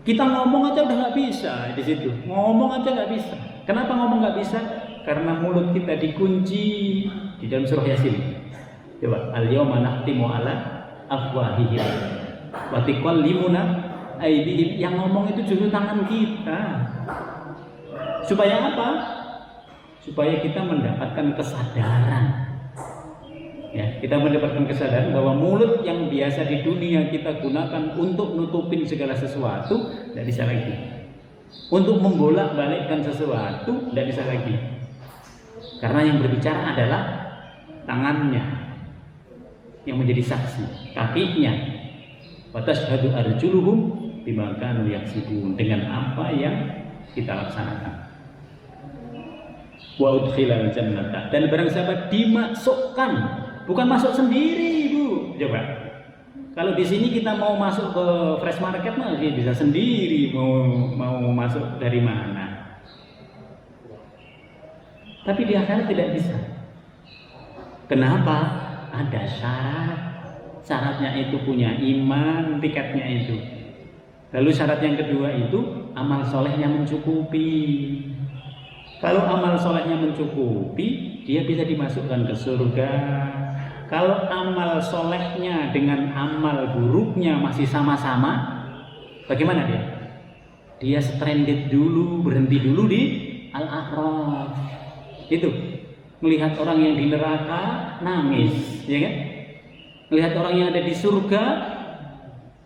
Kita ngomong aja udah nggak bisa di situ. Ngomong aja nggak bisa. Kenapa ngomong nggak bisa? Karena mulut kita dikunci di dalam surah Yasin. Coba, al-yawma nakhtimu ala afwahihim wa tukallimuna aydihim. Yang ngomong itu justru tangan kita. Supaya apa? Supaya kita mendapatkan kesadaran. Ya, kita mendapatkan kesadaran bahwa mulut yang biasa di dunia kita gunakan untuk nutupin segala sesuatu tidak bisa lagi. Untuk membolak-balikkan sesuatu tidak bisa lagi. Karena yang berbicara adalah tangannya yang menjadi saksi, kakinya. Wa tashhadu arjuluhum bima kanu yaksibun, dengan apa yang kita laksanakan. Wa udkhilal jannata, dan barang siapa dimasukkan, bukan masuk sendiri, Bu. Coba. Kalau di sini kita mau masuk ke fresh market masih bisa sendiri, mau masuk dari mana. Tapi di akhirat tidak bisa. Kenapa? ada syarat. Syaratnya itu punya iman, tiketnya itu. Lalu syarat yang kedua itu amal solehnya mencukupi. Kalau amal solehnya mencukupi, dia bisa dimasukkan ke surga. Kalau amal solehnya dengan amal buruknya masih sama-sama, bagaimana dia? Dia stranded dulu, berhenti dulu di al-a'raf. Itu melihat orang yang di neraka nangis, ya kan? Melihat orang yang ada di surga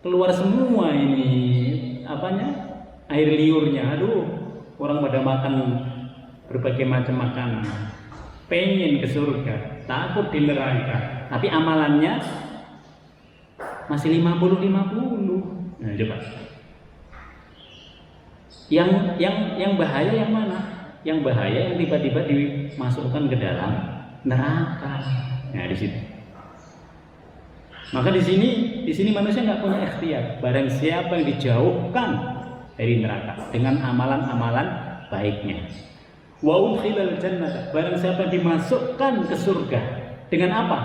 keluar semua ini air liurnya. Aduh, orang pada makan berbagai macam makanan, pengen ke surga, takut di neraka, tapi amalannya masih 50-50. Nah, coba. Yang bahaya yang mana? Yang bahaya yang tiba-tiba dimasukkan ke dalam neraka. Nah, di situ. Maka di sini manusia nggak punya ikhtiar. Barang siapa yang dijauhkan dari neraka dengan amalan-amalan baiknya. Wa udkhilal jannah. Barang siapa dimasukkan ke surga dengan apa?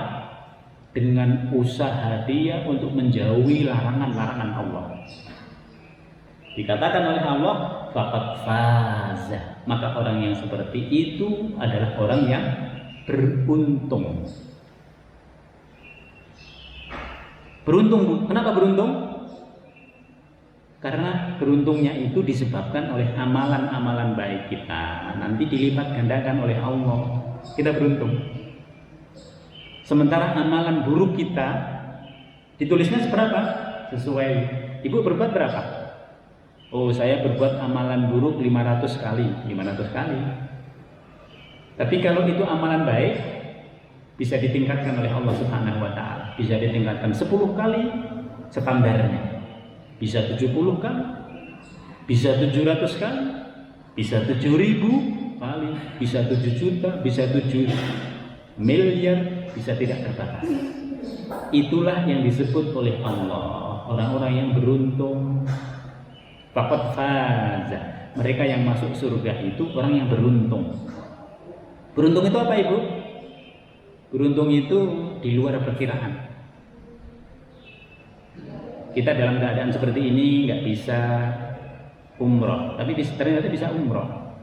Dengan usaha dia untuk menjauhi larangan-larangan Allah. Dikatakan oleh Allah, faqad faza. Maka orang yang seperti itu adalah orang yang beruntung. Beruntung, Bu. Kenapa beruntung? Karena beruntungnya itu disebabkan oleh amalan-amalan baik kita. Nanti dilipat gandakan oleh Allah. Kita beruntung. Sementara amalan buruk kita ditulisnya seberapa? Sesuai. Ibu berbuat berapa? Oh, saya berbuat amalan buruk 500 kali. 500 kali. Tapi kalau itu amalan baik, bisa ditingkatkan oleh Allah Subhanahu wa taala. Bisa ditingkatkan 10 kali standarnya. Bisa 70 kali. Bisa 700 kali. Bisa 7.000 kali. Bisa 7 juta, bisa 7 miliar, bisa tidak terbatas. Itulah yang disebut oleh Allah, orang-orang yang beruntung. Faqad faza. Mereka yang masuk surga itu orang yang beruntung. Beruntung itu apa, Ibu? Beruntung itu di luar perkiraan. Kita dalam keadaan seperti ini nggak bisa umroh, tapi ternyata bisa umroh.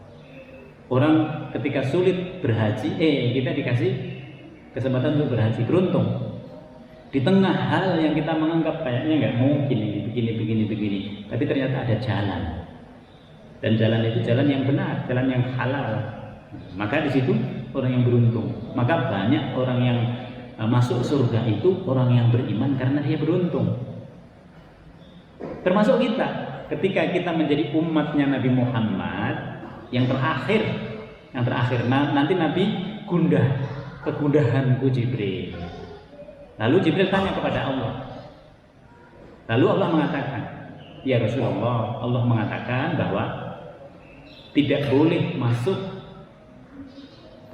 Orang ketika sulit berhaji, kita dikasih kesempatan untuk berhaji, beruntung. Di tengah hal yang kita menganggap kayaknya nggak mungkin ini begini, tapi ternyata ada jalan. Dan jalan itu jalan yang benar, jalan yang halal. Maka di situ orang yang beruntung. Maka banyak orang yang masuk surga itu orang yang beriman karena dia beruntung. Termasuk kita, ketika kita menjadi umatnya Nabi Muhammad yang terakhir, nanti Nabi kegundahanku Jibril. Lalu Jibril tanya kepada Allah. Lalu Allah mengatakan, ya Rasulullah, Allah mengatakan bahwa tidak boleh masuk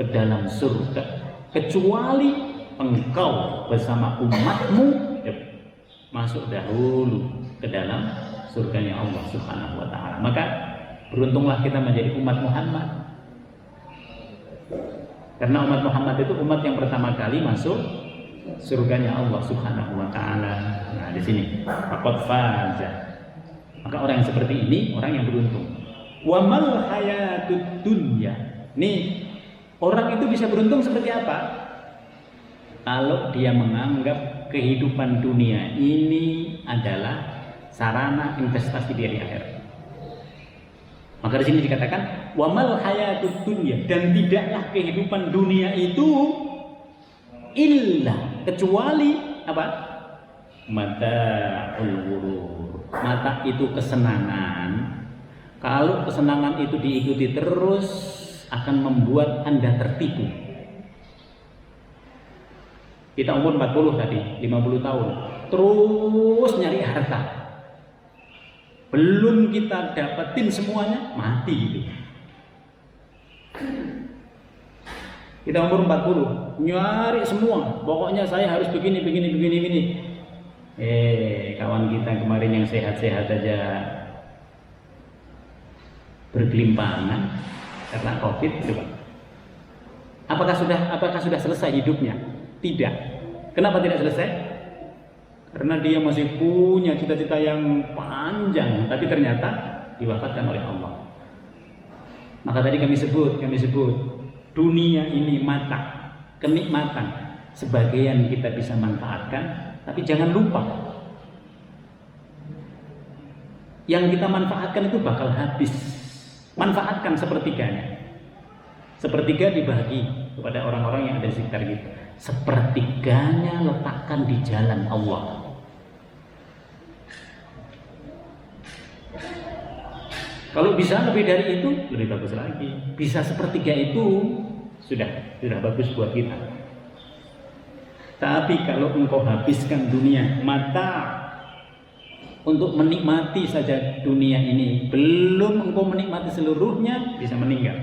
ke dalam surga kecuali engkau bersama umatmu masuk dahulu ke dalam surganya Allah Subhanahu wa taala. Maka beruntunglah kita menjadi umat Muhammad. Karena umat Muhammad itu umat yang pertama kali masuk surganya Allah Subhanahu wa taala. Nah, di sini faqad faza. Maka orang yang seperti ini orang yang beruntung. Wa mal hayatud dunya. Nih, orang itu bisa beruntung seperti apa? Kalau dia menganggap kehidupan dunia ini adalah sarana investasi dia di akhirat. Maka di sini dikatakan wa mal hayatud dunya, dan tidaklah kehidupan dunia itu illa, kecuali apa? Mata'ul ghurur. Mata itu kesenangan. Kalau kesenangan itu diikuti terus akan membuat Anda tertipu. Kita umur 40 tadi, 50 tahun, terus nyari harta. Belum kita dapetin semuanya, mati gitu. Kita umur 40, nyari semua. Pokoknya saya harus begini. Kawan kita kemarin yang sehat-sehat aja bergelimpangan karena COVID, coba. Apakah sudah selesai hidupnya? Tidak. Kenapa tidak selesai? Karena dia masih punya cita-cita yang panjang, tapi ternyata diwafatkan oleh Allah. Maka tadi kami sebut dunia ini mata, kenikmatan. Sebagian kita bisa manfaatkan, tapi jangan lupa yang kita manfaatkan itu bakal habis. Manfaatkan sepertiganya. Sepertiga dibagi kepada orang-orang yang ada di sekitar kita. Sepertiganya letakkan di jalan Allah. Kalau bisa lebih dari itu, lebih bagus lagi. Bisa sepertiga itu sudah bagus buat kita. Tapi kalau engkau habiskan dunia, mata untuk menikmati saja dunia ini, belum engkau menikmati seluruhnya, bisa meninggal.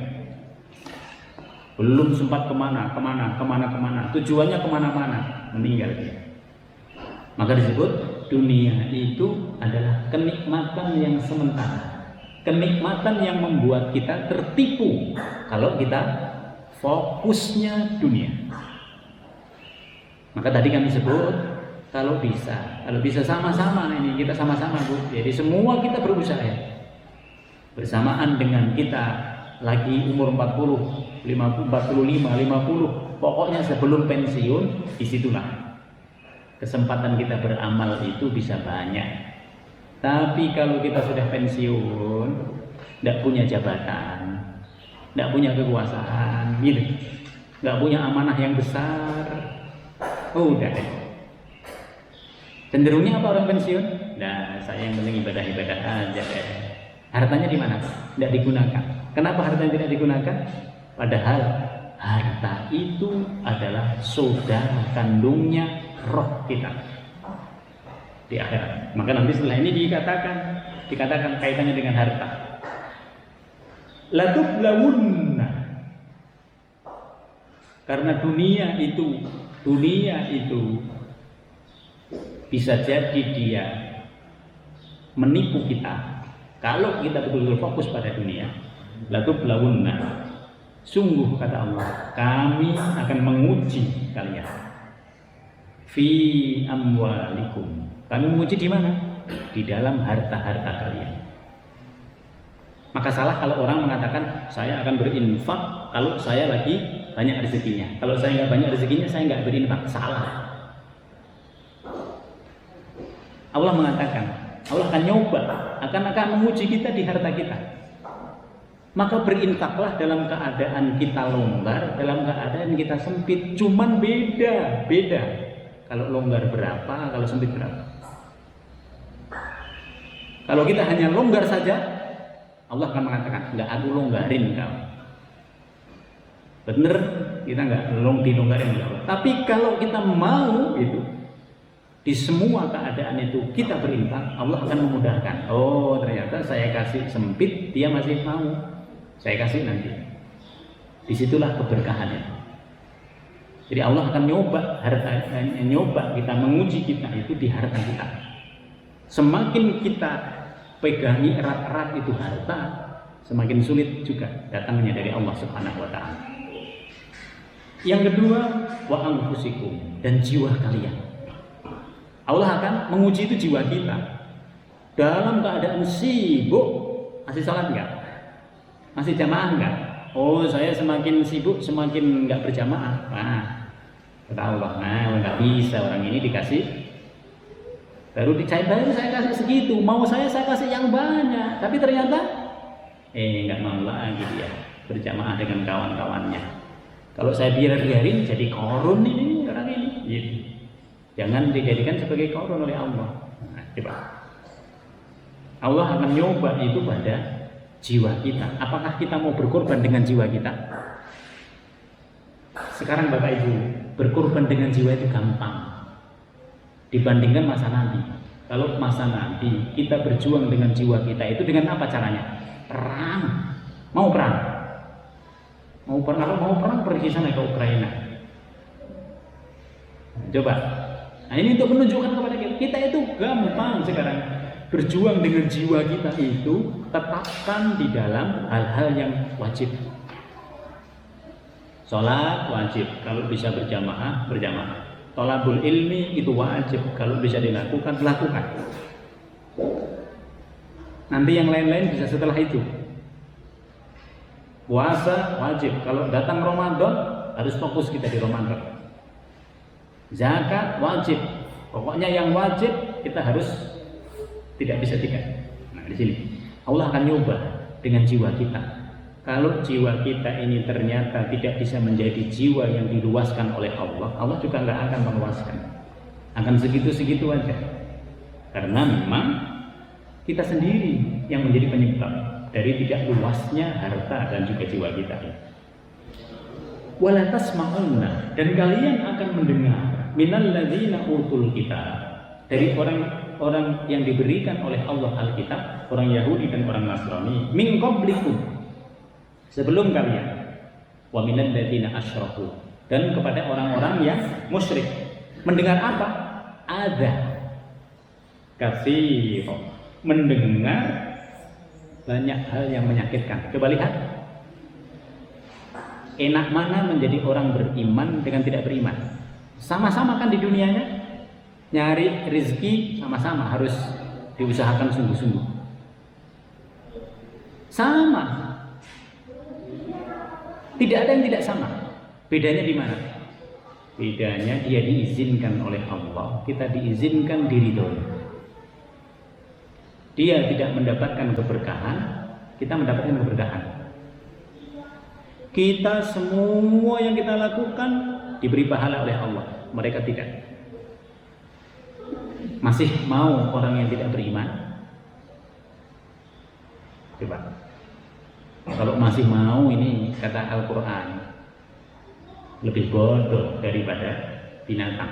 Belum sempat kemana, tujuannya kemana-mana, meninggal dia. Maka disebut dunia itu adalah kenikmatan yang sementara, kenikmatan yang membuat kita tertipu kalau kita fokusnya dunia. Maka tadi kami sebut kalau bisa sama-sama ini, kita sama-sama Bu. Jadi semua kita berusaha ya. Bersamaan dengan kita lagi umur 40, 45, 50, pokoknya sebelum pensiun, disitulah kesempatan kita beramal itu bisa banyak. Tapi kalau kita sudah pensiun, tidak punya jabatan, tidak punya kekuasaan, gitu, tidak punya amanah yang besar, udah deh. Cenderungnya apa orang pensiun? Nah, saya yang penting ibadah-ibadah aja deh. Hartanya di mana? Tidak digunakan. Kenapa hartanya tidak digunakan? Padahal harta itu adalah saudara kandungnya roh kita di akhirat. Maka nanti setelah ini dikatakan kaitannya dengan harta. Latublawunna. Karena dunia itu bisa jadi dia menipu kita. Kalau kita betul-betul fokus pada dunia, latublawunna. Sungguh kata Allah, kami akan menguji kalian. Fi amwalikum. Kami menguji di mana? Di dalam harta-harta kalian. Maka salah kalau orang mengatakan saya akan berinfak kalau saya lagi banyak rezekinya. Kalau saya nggak banyak rezekinya, saya nggak berinfak. Salah. Allah mengatakan, Allah akan nyoba, akan menguji kita di harta kita. Maka berinfaklah dalam keadaan kita longgar, dalam keadaan kita sempit. Cuman beda. Kalau longgar berapa, kalau sempit berapa. Kalau kita hanya longgar saja, Allah akan mengatakan, enggak, aku longgarin kau. Bener, kita enggak dilonggarin oleh Allah. Tapi kalau kita mau itu, di semua keadaan itu kita berinfak, Allah akan memudahkan. Oh, ternyata saya kasih sempit, dia masih mau. Saya kasih nanti. Disitulah keberkahannya. Jadi Allah akan nyoba kita, menguji kita itu di harta kita. Semakin kita pegangi erat-erat itu harta, semakin sulit juga datangnya dari Allah Subhanahu wa taala. Yang kedua, wa anfusikum, dan jiwa kalian. Allah akan menguji itu jiwa kita. Dalam keadaan sibuk, masih salat enggak? Masih jamaah enggak? Oh, saya semakin sibuk semakin enggak berjamaah. Nah, kata Allah, enggak bisa orang ini dikasih. Baru saya kasih segitu. Mau saya kasih yang banyak. Tapi ternyata enggak mau lagi dia berjamaah dengan kawan-kawannya. Kalau saya biarin jadi korun ini orang ini. Gitu. Jangan dijadikan sebagai korun oleh Allah. Nah, coba. Allah akan nyoba itu pada jiwa kita. Apakah kita mau berkorban dengan jiwa kita? Sekarang Bapak Ibu, berkorban dengan jiwa itu gampang dibandingkan masa nanti. Kalau masa nanti kita berjuang dengan jiwa kita itu dengan apa caranya? Perang. Mau perang? Kalau mau perang pergi sana ke Ukraina. Coba. Nah, ini untuk menunjukkan kepada kita itu gampang sekarang. Berjuang dengan jiwa kita itu tetapkan di dalam hal-hal yang wajib. Sholat wajib, kalau bisa berjamaah. Thalabul ilmi itu wajib, kalau bisa dilakukan, lakukan. Nanti yang lain-lain bisa setelah itu. Puasa wajib, kalau datang Ramadan harus fokus kita di Ramadan. Zakat wajib, pokoknya yang wajib kita harus tidak bisa tidak. Nah di sini Allah akan nyoba dengan jiwa kita. Kalau jiwa kita ini ternyata tidak bisa menjadi jiwa yang diluaskan oleh Allah, Allah juga nggak akan meluaskan. Akan segitu-segitu aja. Karena memang kita sendiri yang menjadi penyebab dari tidak luasnya harta dan juga jiwa kita. Wala tasma'unna, dan kalian akan mendengar minal ladzina utul kitab, dari orang-orang yang diberikan oleh Allah Alkitab, orang Yahudi dan orang Nasrani, min qablikum, sebelum kalian, wa minal ladzina asyraku, dan kepada orang-orang yang musyrik. Mendengar apa? Ada katsir, mendengar banyak hal yang menyakitkan. Coba lihat, enak mana menjadi orang beriman dengan tidak beriman? Sama-sama kan di dunianya, nyari rezeki sama-sama harus diusahakan sungguh-sungguh. Sama. Tidak ada yang tidak sama. Bedanya di mana? Bedanya dia diizinkan oleh Allah, kita diizinkan diridhoi. Dia tidak mendapatkan keberkahan, kita mendapatkan keberkahan. Kita semua yang kita lakukan diberi pahala oleh Allah, mereka tidak. Masih mau orang yang tidak beriman? Coba. Kalau masih mau, ini kata Al-Quran, lebih bodoh daripada binatang.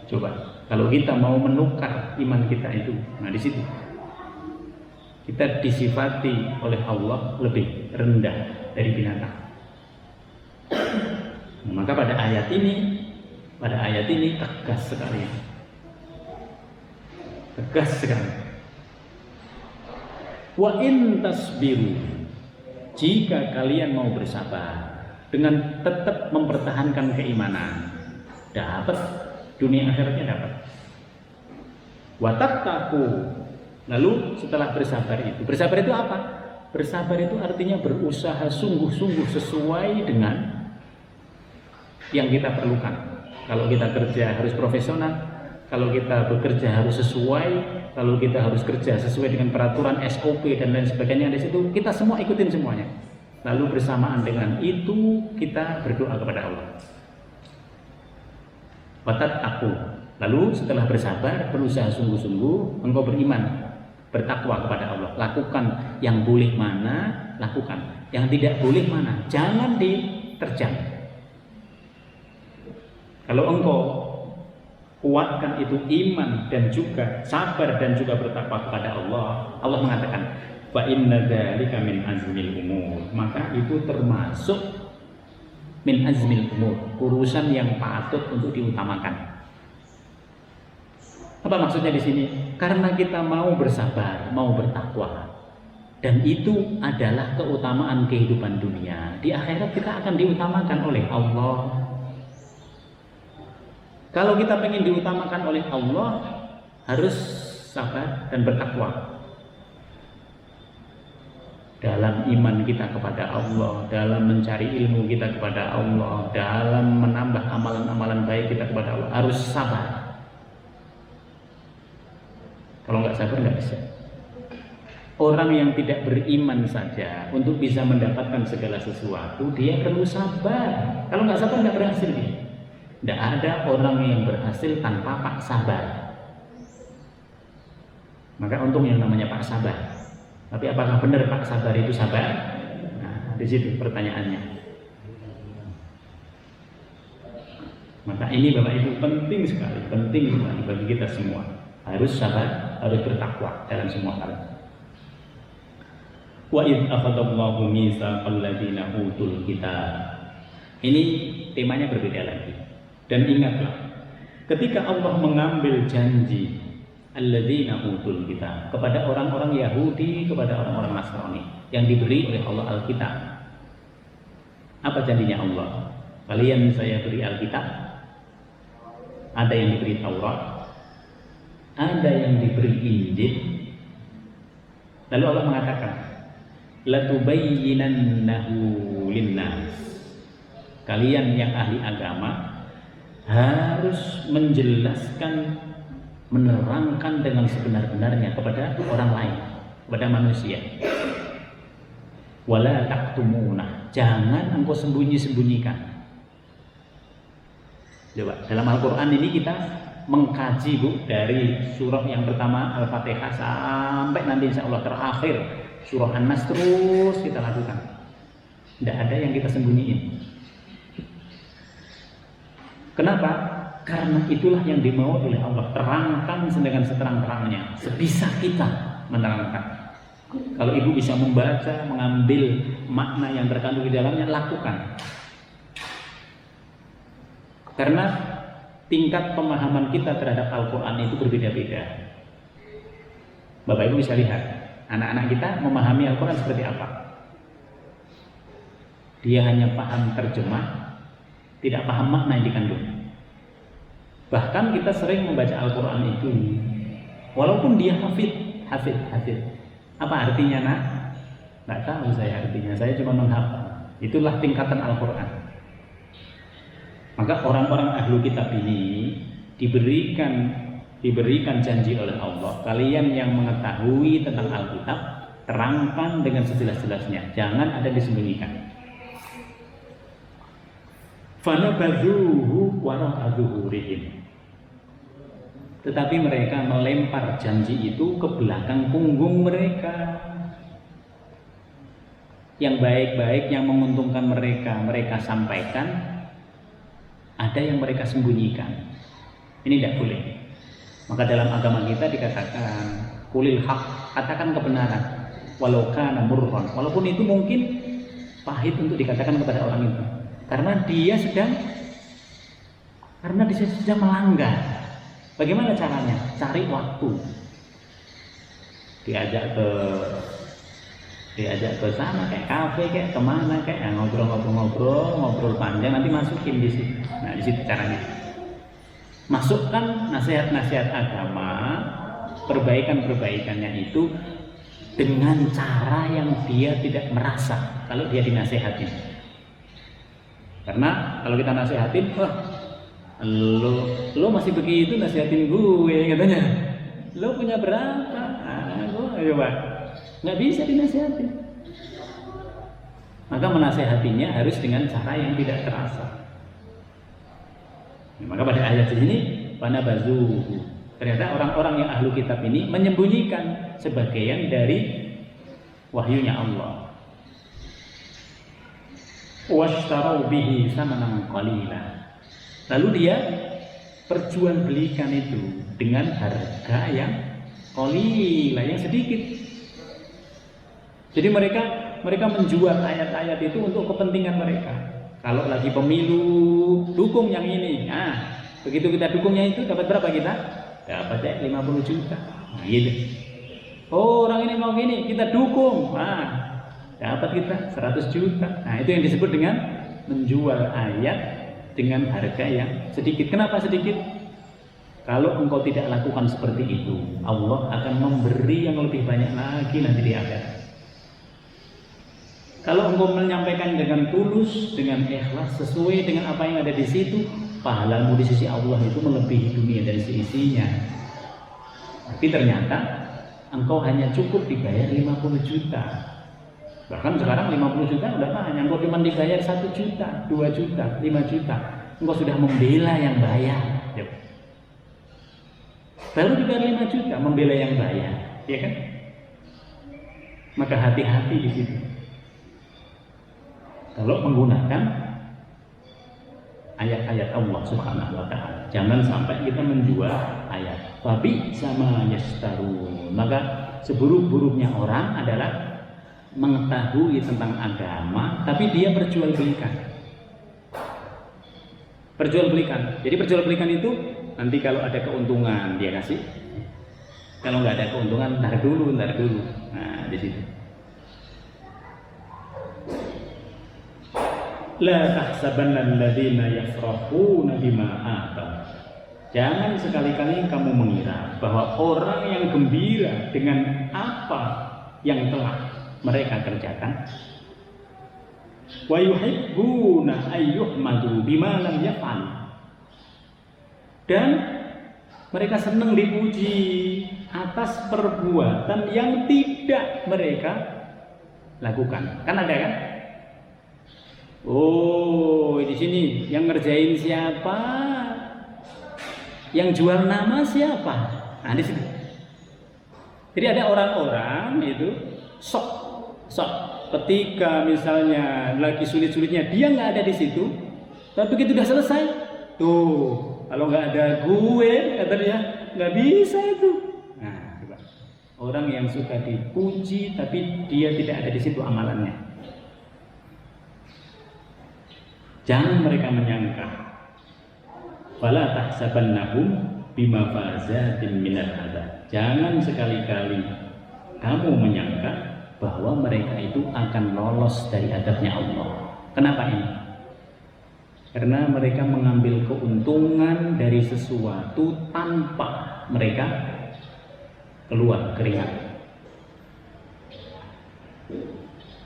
Coba, kalau kita mau menukar iman kita itu, nah di situ kita disifati oleh Allah lebih rendah dari binatang. Nah, maka pada ayat ini tegas sekali, tegas sekali. Wa in tasbiru, jika kalian mau bersabar dengan tetap mempertahankan keimanan, dapat dunia akhiratnya dapat. Wa tattaqu, lalu setelah bersabar itu apa? Bersabar itu artinya berusaha sungguh-sungguh sesuai dengan yang kita perlukan. Kalau kita kerja harus profesional, kalau kita bekerja harus sesuai, kalau kita harus kerja sesuai dengan peraturan SOP dan lain sebagainya. Di situ kita semua ikutin semuanya. Lalu bersamaan dengan itu kita berdoa kepada Allah. Wattaqu, lalu setelah bersabar, berusaha sungguh-sungguh, engkau beriman, bertakwa kepada Allah. Lakukan yang boleh mana, lakukan. Yang tidak boleh mana, jangan diterjang. Kalau engkau kuatkan itu iman dan juga sabar dan juga bertakwa kepada Allah, Allah mengatakan, fa inna dzalika min azmil umur, maka itu termasuk min azmil umur, urusan yang patut untuk diutamakan. Apa maksudnya di sini? Karena kita mau bersabar, mau bertakwa, dan itu adalah keutamaan kehidupan dunia. Di akhirat kita akan diutamakan oleh Allah. Kalau kita ingin diutamakan oleh Allah, harus sabar dan bertakwa dalam iman kita kepada Allah, dalam mencari ilmu kita kepada Allah, dalam menambah amalan-amalan baik kita kepada Allah, harus sabar. Kalau nggak sabar nggak bisa. Orang yang tidak beriman saja untuk bisa mendapatkan segala sesuatu, dia perlu sabar. Kalau nggak sabar nggak berhasil dia. Tidak ada orang yang berhasil tanpa Pak Sabar. Maka untung yang namanya Pak Sabar. Tapi apakah benar Pak Sabar itu sabar? Nah, di situ pertanyaannya. Maka ini Bapak Ibu penting sekali bagi kita semua. Harus sabar, harus bertakwa dalam semua hal. Wa idz akhadallahu mitsaqal ladzina utul kitab. Ini temanya berbeda lagi. Dan ingatlah, ketika Allah mengambil janji alladzina utul kitab kepada orang-orang Yahudi, kepada orang-orang Nasrani yang diberi oleh Allah Alkitab, Apa janjinya Allah? Kalian saya beri Alkitab, ada yang diberi Taurat, ada yang diberi Injil. Lalu Allah mengatakan, latubayyinannahu linnas. Kalian yang ahli agama harus menjelaskan, menerangkan dengan sebenar-benarnya kepada orang lain, kepada manusia. Wala taktumuna, jangan engkau sembunyi-sembunyikan. Coba dalam Al-Quran ini kita mengkaji Bu, dari surah yang pertama Al-Fatihah sampai nanti insya Allah terakhir surah An-Nas, terus kita lakukan. Tidak ada yang kita sembunyiin. Kenapa? Karena itulah yang dimau oleh Allah. Terangkan dengan seterang-terangnya, sebisa kita menerangkan. Kalau ibu bisa membaca, mengambil makna yang terkandung di dalamnya, lakukan. Karena tingkat pemahaman kita terhadap Al-Quran itu berbeda-beda. Bapak Ibu bisa lihat, anak-anak kita memahami Al-Quran seperti apa. Dia hanya paham terjemah, tidak paham makna yang dikandung. Bahkan kita sering membaca Al-Quran itu, walaupun dia hafid. Apa artinya nak? Nggak tahu saya artinya, saya cuma menghafal. Itulah tingkatan Al-Quran. Maka orang-orang ahlu kitab ini diberikan janji oleh Allah, kalian yang mengetahui tentang Alkitab, terangkan dengan sejelas-jelasnya, jangan ada disembunyikan. Fanabadhuhu wara'a zuhurihim. Tetapi mereka melempar janji itu ke belakang punggung mereka. Yang baik-baik, yang menguntungkan mereka sampaikan. Ada yang mereka sembunyikan. Ini tidak boleh. Maka dalam agama kita dikatakan qulil haq, katakan kebenaran, walau kana murran, walaupun itu mungkin pahit untuk dikatakan kepada orang itu. Karena dia sedang melanggar. Bagaimana caranya? Cari waktu. Diajak ke sana, kayak kafe, kayak kemana, kayak ngobrol panjang, nanti masukin di situ. Nah, di situ caranya. Masukkan nasihat-nasihat agama, perbaikan-perbaikannya itu dengan cara yang dia tidak merasa kalau dia dinasehatin. Karena kalau kita nasihatin, wah, lo masih begitu nasihatin gue katanya. Lo punya berapa? Gue coba. Nggak bisa dinasihatin. Maka menasehatinya harus dengan cara yang tidak terasa. Maka pada ayat ini fanabadhuhu. Ternyata orang-orang yang ahlu kitab ini menyembunyikan sebagian dari wahyunya Allah. Washtarau bihi samanan qalila. Lalu dia perjualbelikan itu dengan harga yang qalila, yang sedikit. Jadi mereka menjual ayat-ayat itu untuk kepentingan mereka. Kalau lagi pemilu, dukung yang ini. Nah, begitu kita dukungnya itu dapat berapa kita? Dapat 50 juta. Nah, gitu. Oh, orang ini mau gini, kita dukung. Nah, dapat kita 100 juta. Nah, itu yang disebut dengan menjual ayat dengan harga yang sedikit. Kenapa sedikit? Kalau engkau tidak lakukan seperti itu, Allah akan memberi yang lebih banyak lagi nanti di akhirat. Kalau engkau menyampaikan dengan tulus, dengan ikhlas, sesuai dengan apa yang ada di situ, pahalamu di sisi Allah itu melebihi dunia dan seisinya. Tapi ternyata engkau hanya cukup dibayar 50 juta. Bahkan sekarang 50 juta udah banyak. Engkau cuma dibayar 1 juta, 2 juta, 5 juta. Engkau sudah membela yang bayar. Baru dibayar 5 juta, membela yang bayar, ya kan? Maka hati-hati di situ. Kalau menggunakan ayat-ayat Allah Subhanahu wa taala, jangan sampai kita menjual ayat. Tapi sama yastarun. Maka seburuk-buruknya orang adalah mengetahui tentang agama, tapi dia perjualbelikan. Jadi perjualbelikan itu nanti kalau ada keuntungan dia kasih, kalau nggak ada keuntungan ntar dulu. Nah, di situ. La tahsabanna alladziina yafrahuna bima ataw. Jangan sekali-kali kamu mengira bahwa orang yang gembira dengan apa yang telah mereka kerjakan, wa yuhibbuna ayyuhmadu bima lam yaf'al, dan mereka senang dipuji atas perbuatan yang tidak mereka lakukan. Kan ada kan? Oh, di sini yang ngerjain siapa? Yang jual nama siapa? Nah, di sini. Jadi ada orang-orang itu sok ketika misalnya lagi sulit-sulitnya dia nggak ada di situ, tapi begitu udah selesai, tuh kalau nggak ada gue, kata dia nggak bisa itu. Nah, coba. Orang yang suka dipuji tapi dia tidak ada di situ amalannya. Jangan mereka menyangka wala tahsabannahum bimafazatin minal adzab. Jangan sekali-kali kamu menyangka bahwa mereka itu akan lolos dari adabnya Allah. Kenapa ini? Karena mereka mengambil keuntungan dari sesuatu tanpa mereka keluar keringat.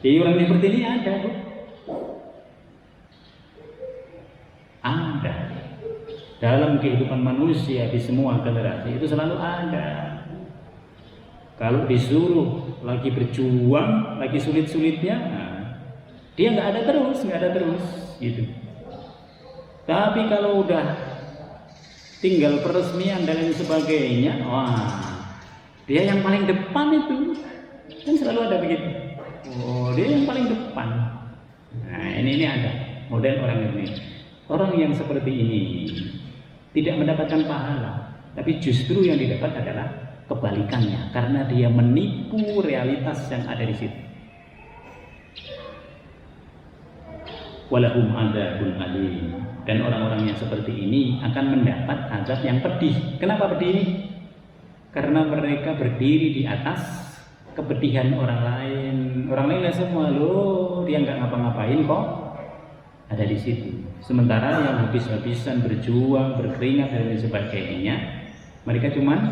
Jadi orang seperti ini ada, Bu. Ada dalam kehidupan manusia di semua generasi itu selalu ada. Kalau disuruh lagi berjuang, lagi sulit-sulitnya, nah, dia nggak ada terus gitu. Tapi kalau udah tinggal peresmian dan lain sebagainya, wah, dia yang paling depan itu kan selalu ada begitu. Oh, dia yang paling depan. Nah, ini ada model orang ini. Orang yang seperti ini tidak mendapatkan pahala, tapi justru yang didapat adalah kebalikannya, karena dia menipu realitas yang ada di situ. Walahum adzabun alim, dan orang-orang yang seperti ini akan mendapat azab yang pedih. Kenapa pedih ini? Karena mereka berdiri di atas kepedihan orang lain. Orang lain semua loh, dia nggak ngapa-ngapain kok ada di situ. Sementara yang habis-habisan berjuang, berkeringat dan lain sebagainya, mereka cuman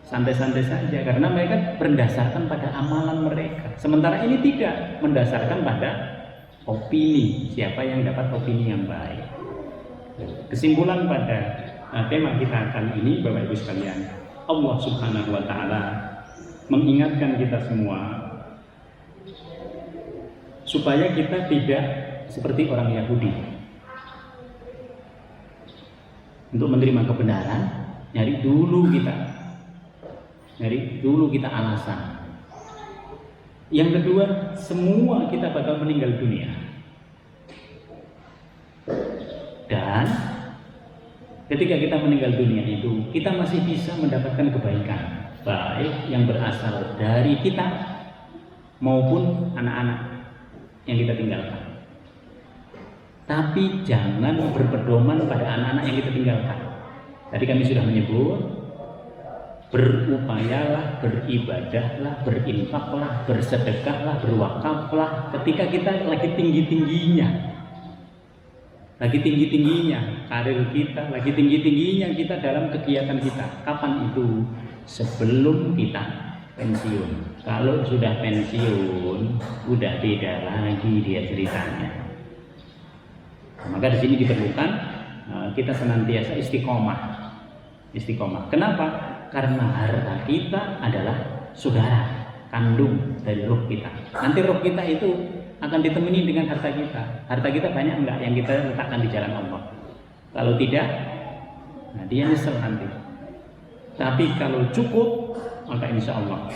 santai-santai saja karena mereka berdasarkan pada amalan mereka. Sementara ini tidak mendasarkan pada opini, siapa yang dapat opini yang baik. Kesimpulan pada tema kita kali ini, Bapak Ibu sekalian, Allah Subhanahu wa taala mengingatkan kita semua supaya kita tidak seperti orang Yahudi. Untuk menerima kebenaran, nyari dulu kita alasan. Yang kedua, semua kita bakal meninggal dunia. Dan ketika kita meninggal dunia itu, kita masih bisa mendapatkan kebaikan, baik yang berasal dari kita maupun anak-anak yang kita tinggalkan. Tapi jangan berpedoman pada anak-anak yang kita tinggalkan. Tadi kami sudah menyebut, berupayalah, beribadahlah, berinfaklah, bersedekahlah, berwakaflah ketika kita lagi tinggi-tingginya. Lagi tinggi-tingginya karir kita, lagi tinggi-tingginya kita dalam kegiatan kita. Kapan itu? Sebelum kita pensiun. Kalau sudah pensiun, udah beda lagi dia ceritanya. Maka di sini diperlukan kita senantiasa istiqomah. Kenapa? Karena harta kita adalah saudara kandung dari roh kita. Nanti roh kita itu akan ditemani dengan harta kita. Harta kita banyak enggak yang kita letakkan di jalan Allah? Kalau tidak, nah dia nyesel nanti. Tapi kalau cukup, maka insya Allah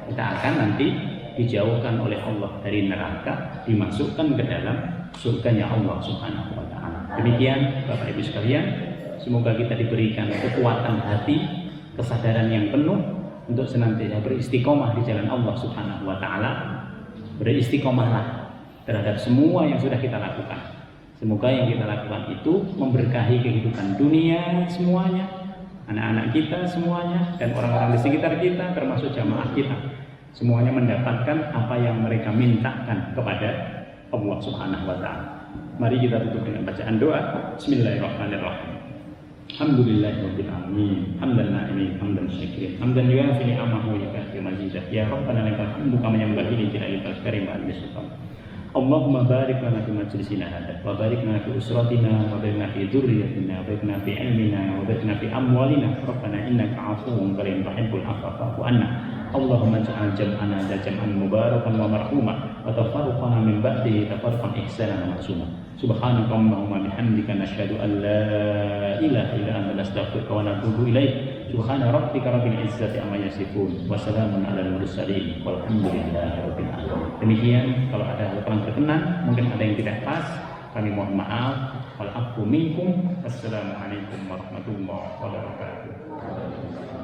kita akan nanti dijauhkan oleh Allah dari neraka, dimasukkan ke dalam surganya Allah Subhanahu wa taala. Demikian Bapak Ibu sekalian, semoga kita diberikan kekuatan hati, kesadaran yang penuh untuk senantiasa beristiqomah di jalan Allah Subhanahu wa taala. Beristiqomahlah terhadap semua yang sudah kita lakukan. Semoga yang kita lakukan itu memberkahi kehidupan dunia semuanya, anak-anak kita semuanya, dan orang-orang di sekitar kita, termasuk jamaah kita. Semuanya mendapatkan apa yang mereka mintakan kepada Allah Subhanahu wa taala. Mari kita tutup dengan bacaan doa. Bismillahirrahmanirrahim. Alhamdulillahirabbil alamin. Hamdan na'imin, hamdan syakirin. Hamdan yuafi ni'amahu wa yukafi mazidah. Ya Rabbana lakal hamdu kama yanbaghi li jalalikal karim wa al-sultan. Allahumma barik lana fi majlisina hadha wa barik lana fi usratina wa barik lana fi dzurriyyatina wa barik lana fi ilmina wa barik lana fi amwalina. Rabbana innaka 'afuwwun karim tuhibbul 'afwa fa'fu 'anna. Allahumma ij'al jam'ana jam'an mubarakan wa marhuma wa tafarruqana min ba'dihi tafarruqan ihsanan wa ma'suma. Subhanaka Allahumma bihamdika nashhadu an la ilaha illa anta nastaghfiruka wa natubu ilaik. Subhana rabbika rabbil izzati amma yasifun wa salamun alal mursalin walhamdulillahi rabbil alamin. Demikian, kalau ada hal kurang berkenan, mungkin ada yang tidak pas, kami mohon maaf. Wal afu minkum. Wassalamualaikum warahmatullahi wabarakatuh.